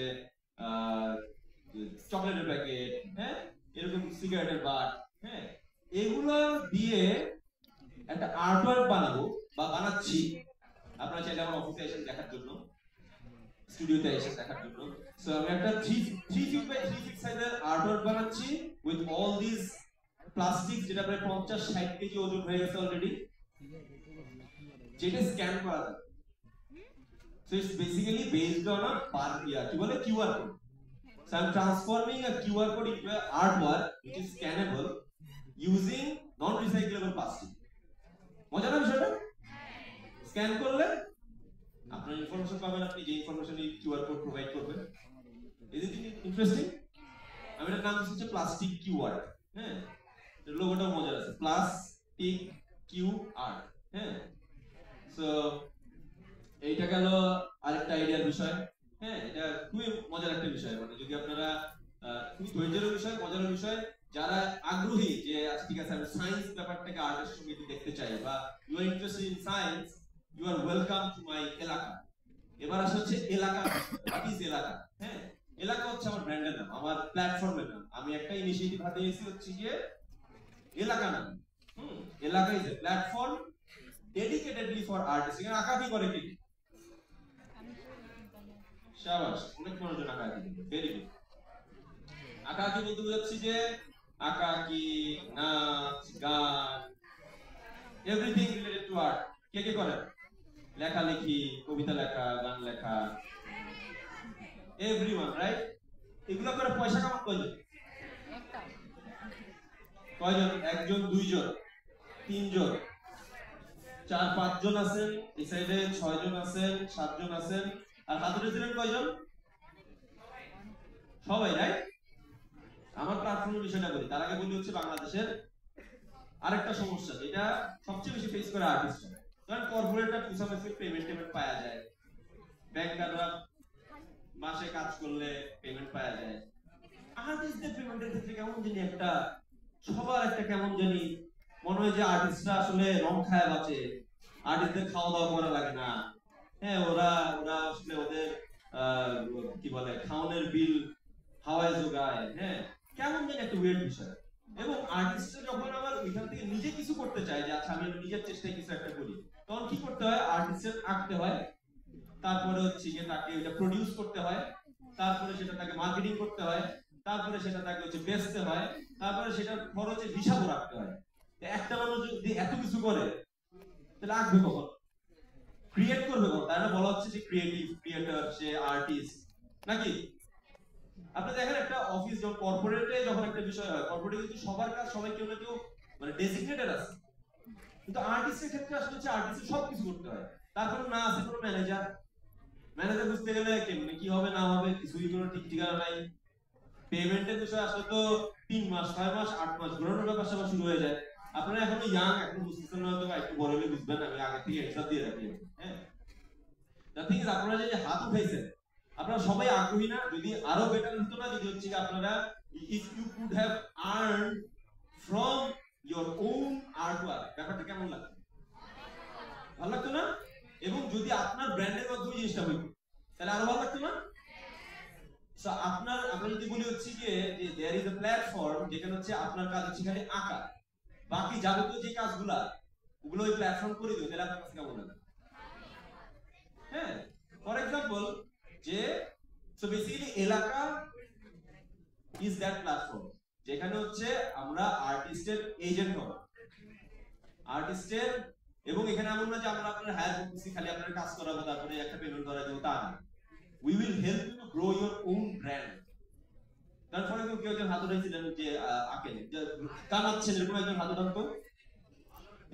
চকলেটের প্যাকেট, হ্যাঁ, এরকম সিগারেটের বাট, হ্যাঁ, এগুলো দিয়ে একটা আর্টওয়ার্ক বানাবো বা বানাচ্ছি। আপনারা চাইলে আমার অফিসে এসে দেখার জন্য, স্টুডিওতে এসে দেখার জন্য। সো আমি একটা 3 ফিট বাই 3 ফিট সাইজের আর্টওয়ার্ক বানাচ্ছি উইথ অল দিস প্লাস্টিক, যেটা প্রায় 50-60 কেজি ওজন হয়ে গেছে অলরেডি, যেটা স্ক্যান করা যায়। So it's basically based on a কি বলে QR code. So I am transforming a QR code into a artwork which is scannable using non recyclable plastic। মজা না বিষয়টা? স্ক্যান করলে আপনার ইনফরমেশন পাবেন, আপনি যে ইনফরমেশন এই কিউআর কোড প্রোভাইড করবেন। Is it interesting? আমি এটার নাম দিচ্ছি প্লাস্টিক কিউআর। হ্যাঁ, এর লোগোটাও মজার আছে, প্লাস্টিক কিউআর। হ্যাঁ, সো এইটা গেল আরেকটা আইডিয়ার বিষয়। হ্যাঁ, এটা খুবই মজার একটা বিষয়। মানে যদি আপনারা খুবই ধৈর্যের বিষয়, মজার বিষয়, যারা আগ্রহী যে আচ্ছা ঠিক আছে আমি সায়েন্স ব্যাপারটাকে আর্টের সঙ্গে দেখতে চাই, বা you are interested in science, you are welcome to my Elaka. এবার আসা হচ্ছে এলাকা। হোয়াট ইজ এলাকা? হ্যাঁ, এলাকা হচ্ছে আমার ব্র্যান্ডের নাম, আমার প্ল্যাটফর্মের নাম। আমি একটা ইনিশিয়েটিভ হাতে নিয়েছি হচ্ছে যে এলাকা নাম। এলাকা is a platform dedicatedly for artist. এখানে আঁকা কি করে কি? শাবাশ, অনেক মনোযোগ আঁকা কি, ভেরি গুড। আঁকা কি বলতে বোঝাচ্ছি যে আঁকা কি, নাচ, গান, এভরিথিং রিলেটেড টু আর্ট। কে কে করেন? লেখালেখি, কবিতা লেখা, গান লেখা, এভরিওয়ান, রাইট? এগুলো করে পয়সা কামান কয়জন? কয়জন? একজন, দুইজন, তিনজন, 4-5 জন আছেন, এই সাইডে 6 জন আছেন, 7 জন আছেন, আর হাতুড়ে ছিলেন কয়জন? সবাই, রাইট? আমার প্ল্যাটফর্মের বিষয়টা বলি, তার আগে বলি হচ্ছে বাংলাদেশের আরেকটা সমস্যা যেটা সবচেয়ে বেশি ফেস করে আর্টিস্টরা। কারণ কর্পোরেটরা পুষামেসে পেমেন্ট পাওয়া যায়, ব্যাংকাররা মাসে কাজ করলে পেমেন্ট পাওয়া যায়। আর্টিস্টদের পেমেন্টের ক্ষেত্রে কেমন জানি একটা, সবার একটা কেমন জানি মনে হয় যে আর্টিস্টরা আসলে রং খায় বাঁচে, আর্টিস্টদের খাওয়া দাওয়া করা লাগে না। হ্যাঁ, ওরা আসলে ওদের কি বলে খাওয়ানোর বিল হাওয়ায় যোগায়। হ্যাঁ, কেমন জানি একটা ওয়েট বিষয়। এবং আর্টিস্টরা যখন আবার ওইখান থেকে নিজে কিছু করতে চায় যে আচ্ছা আমি নিজের চেষ্টায় কিছু একটা করি, তখন কি করতে হয়? আর্টিস্টের আঁকতে হয়, তারপরে হচ্ছে গিয়ে তাকে ওটা প্রডিউস করতে হয়, তারপরে সেটা তাকে মার্কেটিং করতে হয়, তারপরে সেটা তাকে হচ্ছে বেচতে হয়, তারপরে সেটার খরচের হিসাবও রাখতে হয়। একটা মানুষ যদি এত কিছু করে তাহলে আঁকবে কখন, ক্রিয়েট করবে কখন? তাই না বলা হচ্ছে যে ক্রিয়েটিভ, ক্রিয়েটর, সে আর্টিস্ট নাকি? আপনি দেখেন একটা অফিস যখন কর্পোরেটে যখন একটা বিষয় হয়, কর্পোরেটে কিন্তু সবার কাজ সবাই কেউ না কেউ মানে ডেজিগনেটেড আছে, কিন্তু আর্টিস্টের ক্ষেত্রে আসলে হচ্ছে আর্টিস্টের সবকিছু করতে হয়। তারপরে না আছে কোনো ম্যানেজার, ম্যানেজার বুঝতে গেলে কেমনে কি হবে না হবে কিছুই কোনো ঠিক ঠিকানা নাই। পেমেন্টের বিষয় আসলে তো 3 মাস 6 মাস 8 মাস ঘোরানোর ব্যাপার সবার শুরু হয়ে যায়। আপনারা এখনো ইয়াং, এখন বুঝতেছেন না, হয়তো একটু বড় হলে বুঝবেন, আমি আগে থেকে এক্সাম দিয়ে রাখি। হ্যাঁ, দ্য থিং ইজ আপনারা যে হাত উঠাইছেন আপনারা সবাই আগ্রহী না? যদি আরো বেটার হতো না যদি হচ্ছে আপনারা if you could have earn from your own artwork, ব্যাপারটা কেমন লাগতো? ভালো লাগতো না? এবং যদি আপনার ব্র্যান্ডের মাধ্যমে জিনিসটা হইতো তাহলে আরো ভালো লাগতো না? সো আপনার আমরা যদি বলি হচ্ছে যে দেয়ার ইজ এ প্ল্যাটফর্ম যেখানে হচ্ছে আপনার কাজ হচ্ছে খালি আঁকা, বাকি যাবতীয় যে কাজগুলা ওগুলো ওই প্ল্যাটফর্ম করে দিও, তাহলে আপনার কাছে কেমন লাগে? হ্যাঁ, ফর এক্সাম্পল যে সো বেসিক্যালি এলাকা ইজ দ্যাট প্ল্যাটফর্ম যেখানে হচ্ছে আমরা আর্টিস্টের এজেন্ট হব, আর্টিস্টের। এবং এখানে এমন না যে আমরা আপনার হায়ার করতেছি খালি আপনার কাজ করাবো তারপরে একটা পেমেন্ট করা দেবো, তা না। We will help you to grow your own brand. তারপরে কেউ একজন হাত উঠাইছিলেন যে আঁকেন কামাচ্ছেন, এরকম একজন হাত উঠান তো,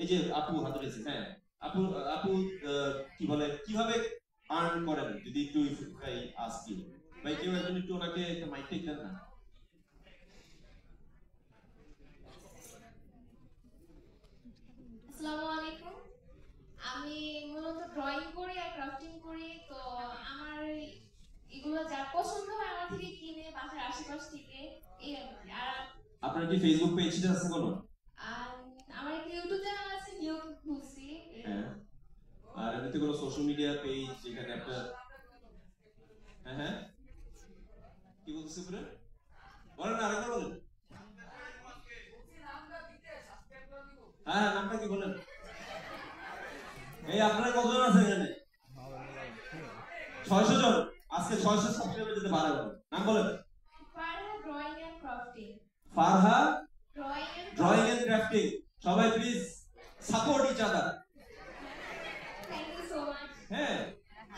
এই যে আপু হাত উঠেছে। হ্যাঁ আপু, আপু কি বলে কিভাবে আর্ন করেন যদি একটু আজকে ভাই কেউ একজন একটু ওনাকে মাইক টেক দেন না। আসসালামু আলাইকুম। আমি মূলত ড্রয়িং করি আর ক্রাফটিং করি। তো আমার এগুলো যা পছন্দ হয় আমার থেকে কিনে বাসার আশেপাশ থেকে এই আর আপনার কি ফেসবুক পেজ আছে কোনো? আমার একটা ইউটিউব চ্যানেল আছে, নিউ খুলছি। হ্যাঁ, আর এমনিতে কোনো সোশ্যাল মিডিয়া পেজ যেখানে একটা হ্যাঁ হ্যাঁ কি বলতেছে পুরো বলেন না, আরেকবার বলেন। হ্যাঁ নামটা কি বলেন? এই আপনারা কতজন আছেন এখানে? 600 জন। আজকে 600 সাবস্ক্রাইবার যেতে পারে বলেন, নাম বলেন। Farha drawing and crafting. Farha drawing and crafting. সবাই please support each other. Thank you so much. হ্যাঁ,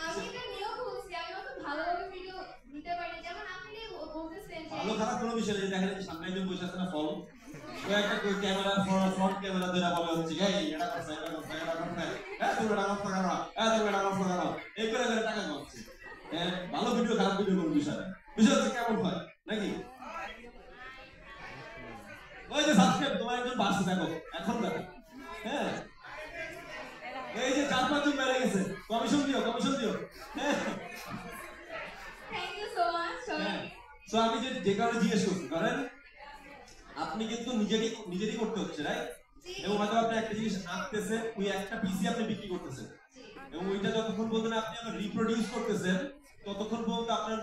আমি এটা নিউ খুলছি, আমি অত ভালোভাবে ভিডিও দিতে পারি, যেমন আপনি বলতেছেন যে ভালো খারাপ কোনো বিষয় নেই। দেখেন সামনে একজন বসে আছে না ফল, ও একটা ক্যামেরা ফ্রন্ট ক্যামেরা ধরে বলে হচ্ছে এই এটা করছে এটা করছে এটা করছে, হ্যাঁ তুমি এটা করছো কেন, হ্যাঁ তুমি এটা করছো কেন, এই করে করে টাকা কামাচ্ছে। হ্যাঁ, ভালো ভিডিও খারাপ ভিডিও কোনো বিষয় না, বিষয় হচ্ছে কেমন হয় নাকি? ওই যে সাবস্ক্রাইব তোমার একজন বাড়ছে দেখো, এখন দেখো। হ্যাঁ, এই যে 4-5 জন বেড়ে গেছে, কমিশন দিও কমিশন দিও। হ্যাঁ, থ্যাংক ইউ সো মাচ সবাইকে। সো আমি যে কারণে জিজ্ঞেস করছি কারণ আপনি কিন্তু নিজেরই করতে হচ্ছে রাইট, এবং হয়তো আপনি একটা জিনিস আঁকতেছেন, ওই একটা পিসি আপনি বিক্রি করতেছেন, এবং ওইটা যতক্ষণ পর্যন্ত না আপনি আবার রিপ্রোডিউস করতেছেন ততক্ষণ পর্যন্ত আপনার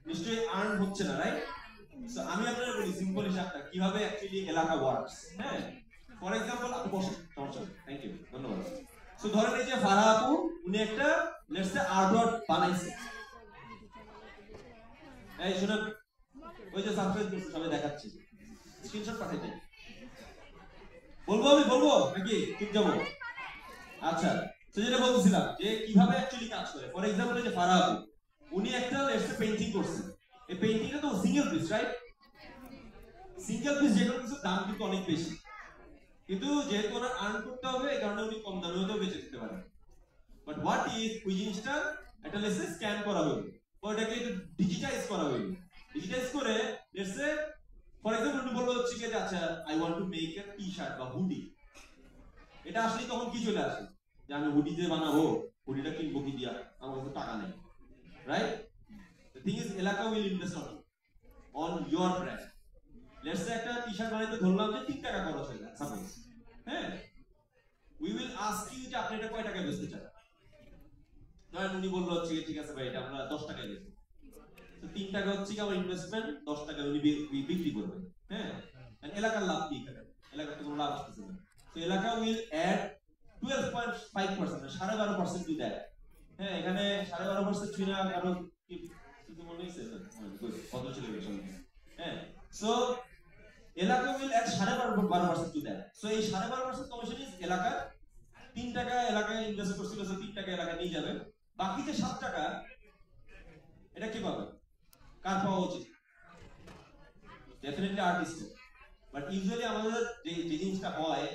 নিশ্চয়ই আর্ন হচ্ছে না রাইট। সো আমি আপনাদের বলি সিম্পল হিসাবটা কিভাবে অ্যাকচুয়ালি এলাকা ওয়ার্কস। হ্যাঁ, ফর এক্সাম্পল আপনি বসেন, সমস্যা নেই, থ্যাংক ইউ, ধন্যবাদ। সো ধরেন এই যে ফারহা আপু উনি একটা লেটস সে আর্টওয়ার্ক বানাইছে। এই শুনুন, ওই যে সাবস্ক্রাইব করতে সবাই দেখাচ্ছি, স্ক্রিনশট পাঠাই দেন। বলবো আমি বলবো নাকি চুপ যাবো? আচ্ছা, তো যেটা বলছিলাম যে কিভাবে অ্যাকচুয়ালি কাজ করে। ফর এক্সাম্পল এই যে ফারহা আপু উনি একটা লেটস সে পেইন্টিং করছেন, এই পেইন্টিংটা তো single piece right, single piece যে কোনো কিছুর দাম কিন্তু অনেক বেশি, কিন্তু যেহেতু ওনার আর্ন করতে হবে এই কারণে উনি কম দামে হয়তো বেচে দিতে পারেন। বাট হোয়াট ইজ ওই জিনিসটা একটা লেটস সে স্ক্যান করা হলো বা ওটাকে একটু ডিজিটাইজ করা হলো, ডিজিটাইজ করে লেটস সে ফর এক্সাম্পল উনি বলবো হচ্ছে যে আচ্ছা I want to make a T-shirt বা হুডি। এটা আসলে তখন কি চলে আসে যে আমি হুডি দিয়ে বানাবো, হুডিটা কিনবো কি দিয়া, আমার কাছে টাকা নেই রাইট। দ্য থিং ইজ এলাকা will invest on your brand. Let's say একটা টি-শার্ট বানাইতে ধরলাম যে 3 টাকা খরচ হয়ে যায় সাপোজ। হ্যাঁ, উই উইল আস্ক ইউ যে আপনি এটা কয় টাকায় বেচতে চান। ধরেন উনি বললো হচ্ছে ঠিক আছে ভাই এটা আমরা 10 টাকায় বেচবো, তো 3 টাকা হচ্ছে কি আমার ইনভেস্টমেন্ট, 10 টাকা উনি বিক্রি করবেন। হ্যাঁ, এলাকার লাভ কি এখানে? এলাকার তো কোনো লাভ আসতেছে না। তো এলাকা উইল অ্যাড 12.5%, 12.5% টু দ্যাট। হ্যাঁ, এখানে 12.5% শুনে আরো কি কিছু মনে হয়েছে কত ছেলে হ্যাঁ so Elaka will add 12.5% to that so এই 12.5% কমিশন ইজ এলাকার 3 টাকা এলাকায় ইনভেস্ট করছিল সো 3 টাকা এলাকা নিয়ে যাবে বাকি যে 7 টাকা এটা কি পাবে কার পাওয়া উচিত ডেফিনেটলি আর্টিস্ট বাট ইউজুয়ালি আমাদের যে জিনিসটা হয়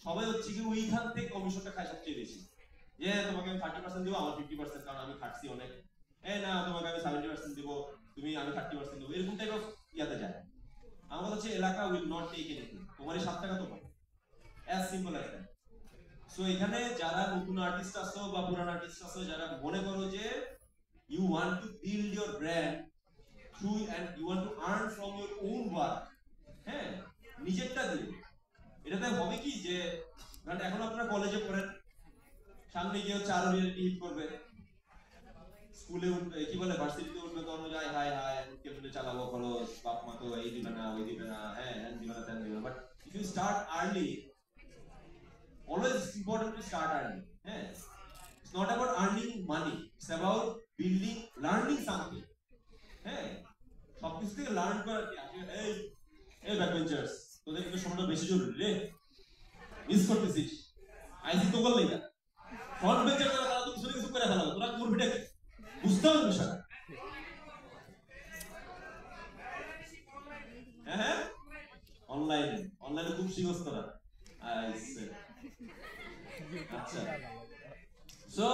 সবাই হচ্ছে কি ওইখান থেকে কমিশনটা খায় সবচেয়ে বেশি যে তোমাকে আমি 30% দিব আমার 50% কারণ আমি খাটছি অনেক না তোমাকে আমি 70% দিব তুমি আমি 30% দেবো এরকম টাইপ অফ ইয়াতে যায় আমার কথা হচ্ছে এলাকা উইল নট টেক এনিথিং তোমার এই 7 টাকা তোমার as simple as that so এখানে যারা নতুন আর্টিস্ট আছো বা পুরান আর্টিস্ট আছো যারা মনে করো যে you want to build your brand through and you want to earn from your own work হ্যাঁ নিজেরটা দিয়ে এটাতে হবে কি যে কারণ এখন আপনারা কলেজে পড়েন সামনে গিয়ে হচ্ছে আরো রিয়েলিটি হিট করবে স্কুলে উঠবে কি বলে ভার্সিটিতে উঠবে তখন যায় হাই হাই কেমনে চালাবো খরচ বাপ মা তো এই দিবে না ওই দিবে না হ্যাঁ হ্যাঁ দিবে না তেন দিবে না but if you start early always it's important to start early it's not about earning money it's about building learning something সবকিছু থেকে লার্ন করা এই ব্যাকবেঞ্চার্স তোদের কিন্তু সময়টা বেশি জরুরি রে মিস করতেছিস আইসি তো বললেই না ফ্রন্ট বেঞ্চার যারা তারা তো কিছু করে ফেলাবে তোরা করবিটা কি বুঝতে হবে বিষয়টা হ্যাঁ অনলাইনে খুব শিখছ তোরা আইসে আচ্ছা সো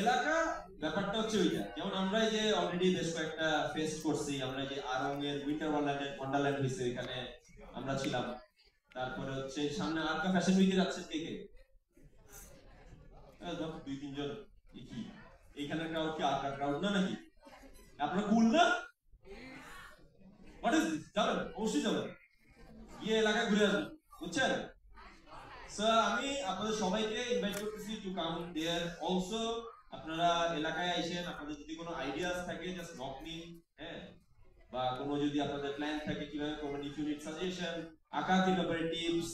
এলাকা ব্যাপারটা হচ্ছে ওইটা যেমন আমরা এই যে অলরেডি বেশ কয়েকটা ফেস করছি আমরা যে আরং এর উইন্টার ওয়ান্ডারল্যান্ড হইছে এখানে আমরা ছিলাম তারপরে হচ্ছে সামনে আরকা ফ্যাশন উইকে যাচ্ছে কে দুই তিনজন কি এখানে ক্রাউড কি আরকা ক্রাউড না নাকি আপনারা কুল না হোয়াট ইজ দিস যাবেন অবশ্যই যাবেন গিয়ে এলাকা ঘুরে আসবেন বুঝছেন সো আমি আপনাদের সবাইকে ইনভাইট করতেছি টু কাম देयर অলসো আপনারা এলাকায় আইসেন আপনাদের যদি কোনো আইডিয়াস থাকে জাস্ট নক মি বা কোনো যদি আপনাদের প্ল্যান থাকে কিভাবে করবেন ইফ ইউ নিড সাজেশন আঁকা কি ব্যাপারে tips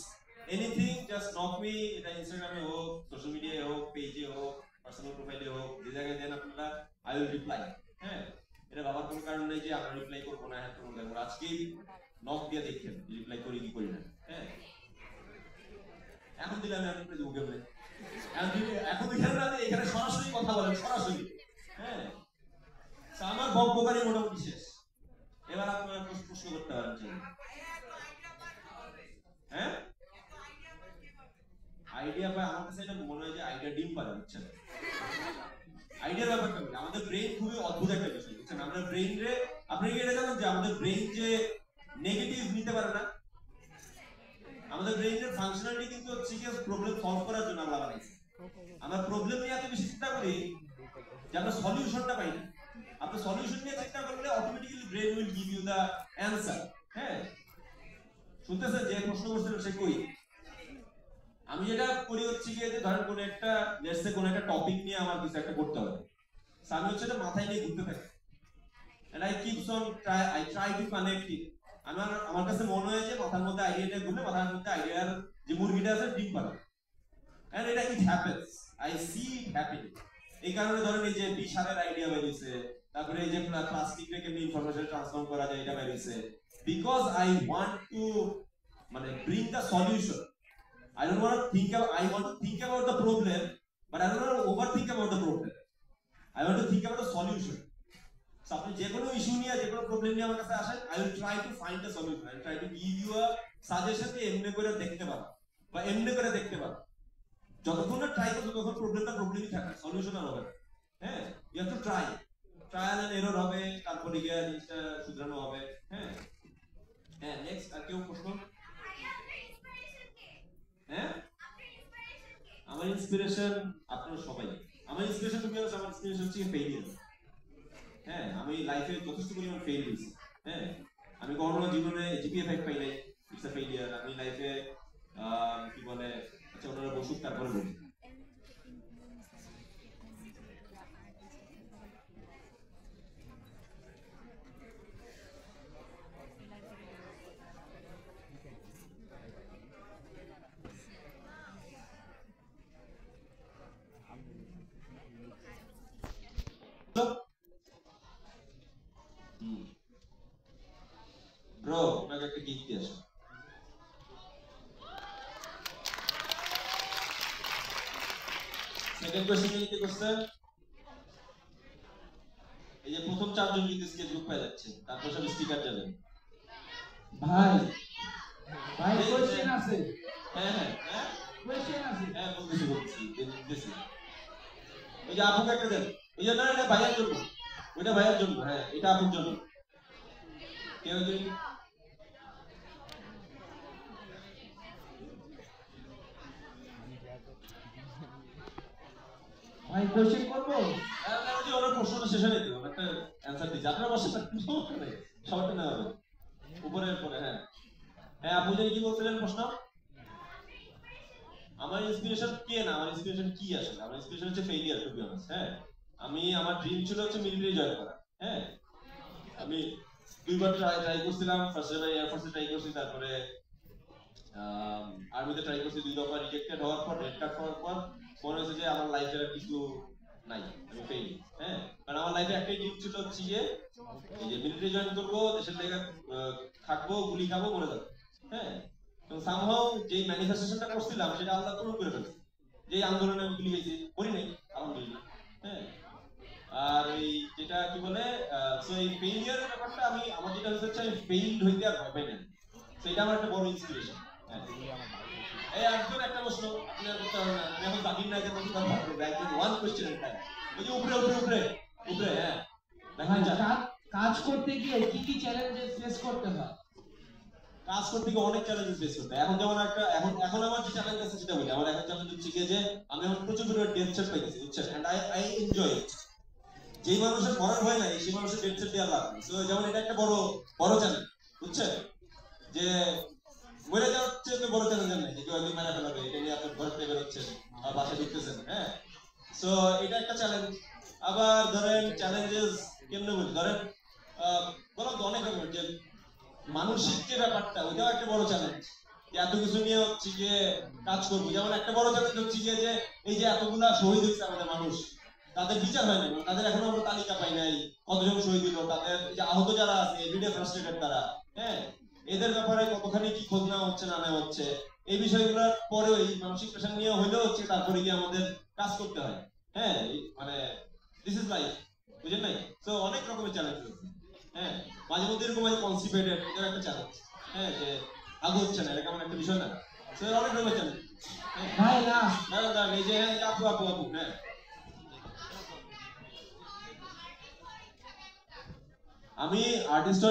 anything just knock me এটা ইনস্টাগ্রামে হোক সোশ্যাল মিডিয়ায় হোক পেজে হোক পার্সোনাল প্রোফাইলে হোক যে জায়গায় দেন আপনারা আই উইল রিপ্লাই এটা ভাবার কোনো কারণ নেই যে আমরা রিপ্লাই করবো না হ্যাঁ করবো না আজকেই নক দিয়ে দেখেন রিপ্লাই করি কি করি না এখন দিলে আমি আপনাকে দেবো কেমনে এখন এখানে না এখানে সরাসরি কথা বলেন সরাসরি আমার বকবকারি মোটামুটি শেষ এবার আপনারা প্রশ্ন করতে পারেন আইডিয়া পায় আমার কাছে এটা মনে হয় যে আইডিয়া ডিম পারে বুঝছেন আইডিয়ার ব্যাপারটা কি আমাদের ব্রেন খুবই অদ্ভুত একটা বিষয় বুঝছেন আমরা ব্রেন রে আপনি কি এটা জানেন যে আমাদের ব্রেন যে নেগেটিভ নিতে পারে না আমাদের ব্রেইনের ফাংশনালিটি কিন্তু হচ্ছে কি প্রবলেম সলভ করার জন্য আমরা বানাইছি আমরা প্রবলেম নিয়ে এত বেশি চিন্তা করি যে আমরা সলিউশনটা পাই না আপনি সলিউশন নিয়ে চিন্তা করলে automatically brain will give you the answer শুনতেছেন যে প্রশ্ন করছেন সে কই আমি যেটা করি হচ্ছে কি যে ধরেন কোন একটা লেটস সে কোন একটা টপিক নিয়ে আমার কিছু একটা করতে হবে আমি হচ্ছে এটা মাথায় নিয়ে ঘুরতে থাকি and I keeps on try to connect it আমার কাছে মনে হয় যে মাথার মধ্যে আইডিয়াটা ঘুরলে মাথার মধ্যে আইডিয়ার যে মুরগিটা আছে ডিম পারে and এটা it happens I see it happening এই কারণে ধরেন এই যে বিশালের আইডিয়া বের হইছে তারপরে এই যে প্লাস্টিক থেকে ইনফরমেশন ট্রান্সফর্ম করা যায় এটা বের হইছে because I want to মানে bring the solution I want to think about the problem but I don't want to overthink about the problem I want to think about the solution আপনি যে কোনো ইস্যু নিয়ে যে কোনো প্রবলেম নিয়ে আমার কাছে আসেন I will try to find the solution I try to give you a suggestion যে এমনি করে দেখতে পারো বা এমনি করে দেখতে পারো যতক্ষণ না ট্রাই করবে তখন প্রবলেমই থাকে সলিউশন আর হবে you have to trial and error হবে তারপরে গিয়ে জিনিসটা শুধরানো হবে নেক্সট আর কেউ প্রশ্ন আমার ইন্সপিরেশন আপনারা সবাই আমার ইন্সপিরেশন তুমি আমার ইন্সপিরেশন হচ্ছে ফেইলিয়ার আমি লাইফে যথেষ্ট পরিমাণ ফেল হয়েছি আমি কখনো জীবনে জিপিএ 5 পাই নাই ইটস আ ফেইলিয়ার আমি লাইফে কি বলে আচ্ছা ওনারা বসুক তারপরে বলি সেকেন্ড কোশ্চেন কি করছে? এই যে প্রথম চারজন কিন্তু স্কেচ বুক পেয়ে যাচ্ছে, তারপর সব স্টিকার যাবেন। ভাই ভাই কোশ্চেন আছে, হ্যাঁ হ্যাঁ হ্যাঁ কোশ্চেন আছে। হ্যাঁ বলতেছি দিতেছি। ওই যে আপুকে একটা দেন। ওই যে না এটা ভাইয়ের জন্য, ওইটা ভাইয়ের জন্য, হ্যাঁ এটা আপুর জন্য। কেউ যদি ভাই কোশ্চেন করবো? ওই যে ওনার প্রশ্নটা শেষ হয়ে যেত, একটা অ্যান্সার দিচ্ছে। আপনারা বসে থাকুন, সবারটা নেওয়া হবে উপরের পরে। হ্যাঁ হ্যাঁ আপু যে কি বলছিলেন প্রশ্ন? আমার ইন্সপিরেশন কে না, আমার ইন্সপিরেশন কি আসলে? আমার ইন্সপিরেশন হচ্ছে ফেইলিয়ার, টু বি অনেস্ট। হ্যাঁ আমি, আমার ড্রিম ছিল হচ্ছে মিলিটারি জয়েন করা। হ্যাঁ আমি দুইবার ট্রাই করছিলাম। ফার্স্ট এবার এয়ার ফোর্সে ট্রাই করছি, তারপরে আর্মিতে ট্রাই করছি। 2 দফা রিজেক্টেড হওয়ার পর, রেড কার্ড পাওয়ার পর মনে হয়েছে যে আমার লাইফের আর কিছু নাই, আমি ফেইল। হ্যাঁ কারণ আমার লাইফে একটাই ড্রিম ছিল হচ্ছে যে এই যে মিলিটারি জয়েন করবো, দেশের জায়গা থাকবো, গুলি খাবো, মরে যাবো। হ্যাঁ তো সামহাউ যে ম্যানিফেস্টেশনটা করছিলাম সেটা আল্লাহ পূরণ করে ফেলছে। যে আন্দোলনে আমি গুলি খাইছি, করি নাই আলহামদুলিল্লাহ। হ্যাঁ আর এই যেটা কি বলে, সো এই ফেইলিয়ারের ব্যাপারটা আমি, আমার যেটা হচ্ছে আমি ফেইলড হইতে আর ভয় পাই না। সেটা আমার একটা বড় ইন্সপিরেশন। হ্যাঁ এই একজন একটা প্রশ্ন আপনি আর করতে হবে না, আমি এখন জাকির নায়কের মতো কথা বলবো, একজন ওয়ান কোশ্চেন এর টাইম। ওই যে উপরে উপরে উপরে উপরে, হ্যাঁ ভাই দেখেন কাজ করতে গিয়ে কি কি চ্যালেঞ্জেস ফেস করতে হয়? কাজ করতে গিয়ে অনেক চ্যালেঞ্জেস ফেস করতে হয়। এখন যেমন একটা, এখন আমার যে চ্যালেঞ্জ আছে সেটা বলি। আমার এখন চ্যালেঞ্জ হচ্ছে গিয়ে যে আমি এখন প্রচুর পরিমাণে ডেথ সেট পাইতেছি, বুঝছেন? And I enjoy it. যেই মানুষের মরার ভয় নাই সেই মানুষের ডেথ সেট দেওয়ার লাভ নেই। সো যেমন এটা একটা বড় বড় চ্যালেঞ্জ, বুঝছেন? যে মরে যাওয়ার চেয়ে বড় চ্যালেঞ্জ নাই যে কেউ একদিন মারা ফেলাবে, এটা নিয়ে আপনার ঘর থেকে বেরোচ্ছেন আর বাসায় ঢুকতেছেন। হ্যাঁ সো এটা একটা চ্যালেঞ্জ। আবার ধরেন চ্যালেঞ্জেস কেমনে বলি, ধরেন বললাম তো অনেক রকমের, যে মানসিক যে ব্যাপারটা, ওইটাও একটা বড় চ্যালেঞ্জ। যে এত কিছু নিয়ে হচ্ছে গিয়ে কাজ করবো। যেমন একটা বড় চ্যালেঞ্জ হচ্ছে গিয়ে যে এই যে এতগুলা শহীদ হয়েছে আমাদের মানুষ, তাদের বিচার হয় না, তাদের এখনো আমরা তালিকা পাই নাই কতজন শহীদ হলো, তাদের যে আহত যারা আছে, এভরিডে ফ্রাস্ট্রেটেড তারা। হ্যাঁ এদের ব্যাপারে কতখানি কি খোঁজ নেওয়া হচ্ছে না নেওয়া হচ্ছে, এই বিষয়গুলোর পরেও এই মানসিক প্রেশার নিয়ে হইলেও হচ্ছে তারপরে গিয়ে আমাদের কাজ করতে হয়। হ্যাঁ মানে দিস ইজ লাইফ, বুঝেন নাই? তো অনেক রকমের চ্যালেঞ্জ আছে। হ্যাঁ মাঝে মধ্যে এরকম হয় কনস্টিপেটেড, এটা একটা চ্যালেঞ্জ। হ্যাঁ যে আগু হচ্ছে না, এটা কেমন একটা বিষয় না? তো অনেক রকমের চ্যালেঞ্জ। ভাই না হ্যাঁ এই যে হ্যাঁ আপু আপু আপু হ্যাঁ আমি আর্টিস্ট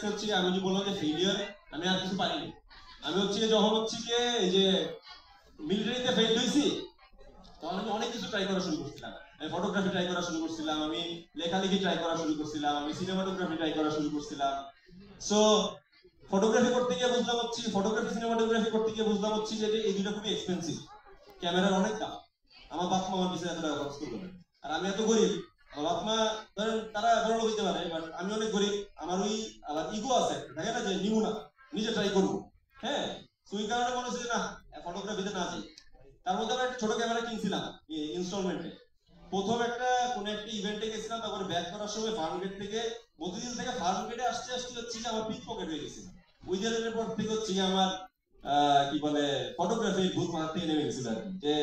হচ্ছে আমি যে বললাম যে ফেলিয়ার, আমি আর কিছু পারিনি। আমি হচ্ছে যখন হচ্ছে গিয়ে এই যে মিলিটারিতে ফেল হয়েছি, তখন আমি অনেক কিছু ট্রাই করা শুরু করছিলাম। আমি ফটোগ্রাফি ট্রাই করা শুরু করছিলাম, আমি লেখালেখি ট্রাই করা শুরু করছিলাম, আমি সিনেমাটোগ্রাফি ট্রাই করা শুরু করছিলাম। সো ফটোগ্রাফি করতে গিয়ে বুঝলাম হচ্ছে, ফটোগ্রাফি সিনেমাটোগ্রাফি করতে গিয়ে বুঝলাম হচ্ছে যে এই দুটো খুবই এক্সপেন্সিভ, ক্যামেরার অনেক দাম। আমার বাপ মা আমার পিছনে এত টাকা খরচ করবে না, আর আমি এত গরিব। আমার বাপ মা ধরেন তারা বড় লোক হইতে পারে, বাট আমি অনেক গরিব। আমার ওই আবার ইগো আছে, থাকে না যে নিবো না, নিজে ট্রাই করবো। হ্যাঁ তো ওই কারণে মনে হচ্ছে যে না, ফটোগ্রাফিতে না যাই। তার মধ্যে আমরা একটা ছোট ক্যামেরা কিনছিলাম ইনস্টলমেন্টে। প্রথম একটা কোন একটা ইভেন্টে গেছিলাম, তারপরে ব্যাক করার সময় ফার্ম গেট থেকে, মতিঝিল থেকে ফার্ম গেটে আসতে আসতে হচ্ছে যে আমার পিক পকেট হয়ে গেছিল। ওই দিনের পর থেকে হচ্ছে যে আমার কি বলে ফটোগ্রাফির ভূত মাথার থেকে নেমে গেছিল আর কি। যে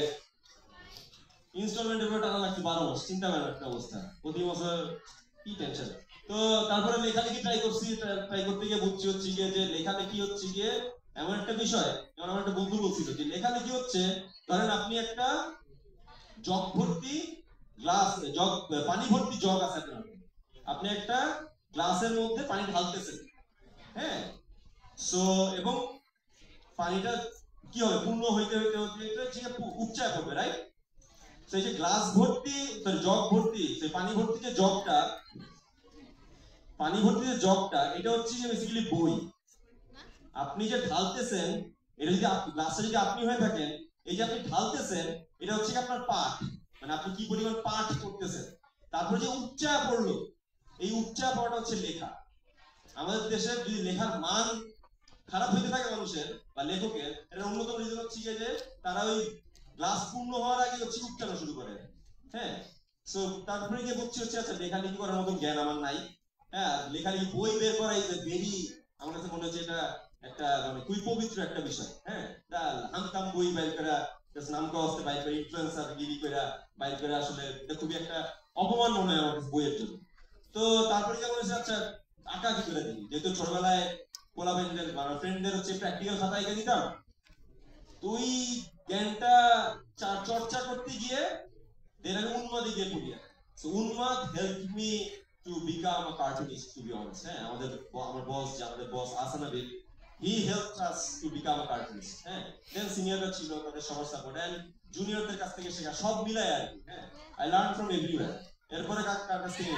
ইনস্টলমেন্টের উপর টানা লাগছে 12 মাস, চিন্তা করার একটা অবস্থা। প্রতি বছর কি টেনশন। তো তারপরে লেখালেখি ট্রাই করছি, ট্রাই করতে গিয়ে বুঝছি হচ্ছে গিয়ে যে লেখালেখি হচ্ছে গিয়ে এমন একটা বিষয়। যেমন আমার একটা বন্ধু বলছিল যে লেখালেখি হচ্ছে, ধরেন আপনি একটা জগ ভর্তি গ্লাস, জগ পানি ভর্তি জগ আছে আপনার, আপনি একটা গ্লাসের মধ্যে পানি ঢালতেছেন। হ্যাঁ সো এবং পানিটা কি হবে, পূর্ণ হইতে হইতে হইতে হইতে উপচয় করবে, রাইট? সেই যে গ্লাস ভর্তি, জগ ভর্তি, সেই পানি ভর্তি যে জগটা, পানি ভর্তি যে জগটা, এটা হচ্ছে যে বেসিক্যালি বই। আপনি যে ঢালতেছেন, এটা যদি গ্লাসে যদি আপনি হয়ে থাকেন, এই যে আপনি ঢালতেছেন, এটা হচ্ছে আপনার পাঠ, মানে আপনি কি পরিমাণ পাঠ করতেছেন। তারপরে যে উপচা পড়লো, এই উপচা পড়াটা হচ্ছে লেখা। আমাদের দেশের যদি লেখার মান খারাপ হইতে থাকে মানুষের বা লেখকের, এটা অন্যতম রিজন হচ্ছে যে তারা ওই গ্লাস পূর্ণ হওয়ার আগে হচ্ছে উপচানো শুরু করে। হ্যাঁ সো তারপরে গিয়ে বুঝছি হচ্ছে আচ্ছা লেখালেখি করার মতন জ্ঞান আমার নাই। হ্যাঁ লেখালেখি বই বের করা ইজ ভেরি, আমার কাছে মনে হচ্ছে এটা একটা মানে খুবই পবিত্র একটা বিষয়। হ্যাঁ হামতাম বই বের করা জাস্ট নাম করা হচ্ছে বাইক করে ইনফ্লুয়েন্সার গিরি করে বাইক করে, আসলে এটা খুবই একটা অপমান মনে হয় আমার কাছে বইয়ের জন্য। তো তারপরে যেমন হচ্ছে আচ্ছা আঁকা কি করে দিই, যেহেতু ছোটবেলায় পোলা ভাইদের মানে ফ্রেন্ডদের হচ্ছে প্র্যাকটিক্যাল খাতা এঁকে দিতাম, তুই জ্ঞানটা চর্চা করতে গিয়ে দেন আমি উন্মাদে গিয়ে পড়ি। So Unmad help me to become a cartoonist, to be honest. হ্যাঁ, আমার বস যে আমাদের বস আসানাবিদ, he helped us to become a cartoonist. হ্যাঁ, দেন সিনিয়ররা ছিল, তাদের সবার সাপোর্ট, এন্ড জুনিয়রদের কাছ থেকে শেখা, সব মিলায় আর কি। হ্যাঁ, আই লার্ন ফ্রম এভরিওয়্যার। এরপরে কার কার কাছ থেকে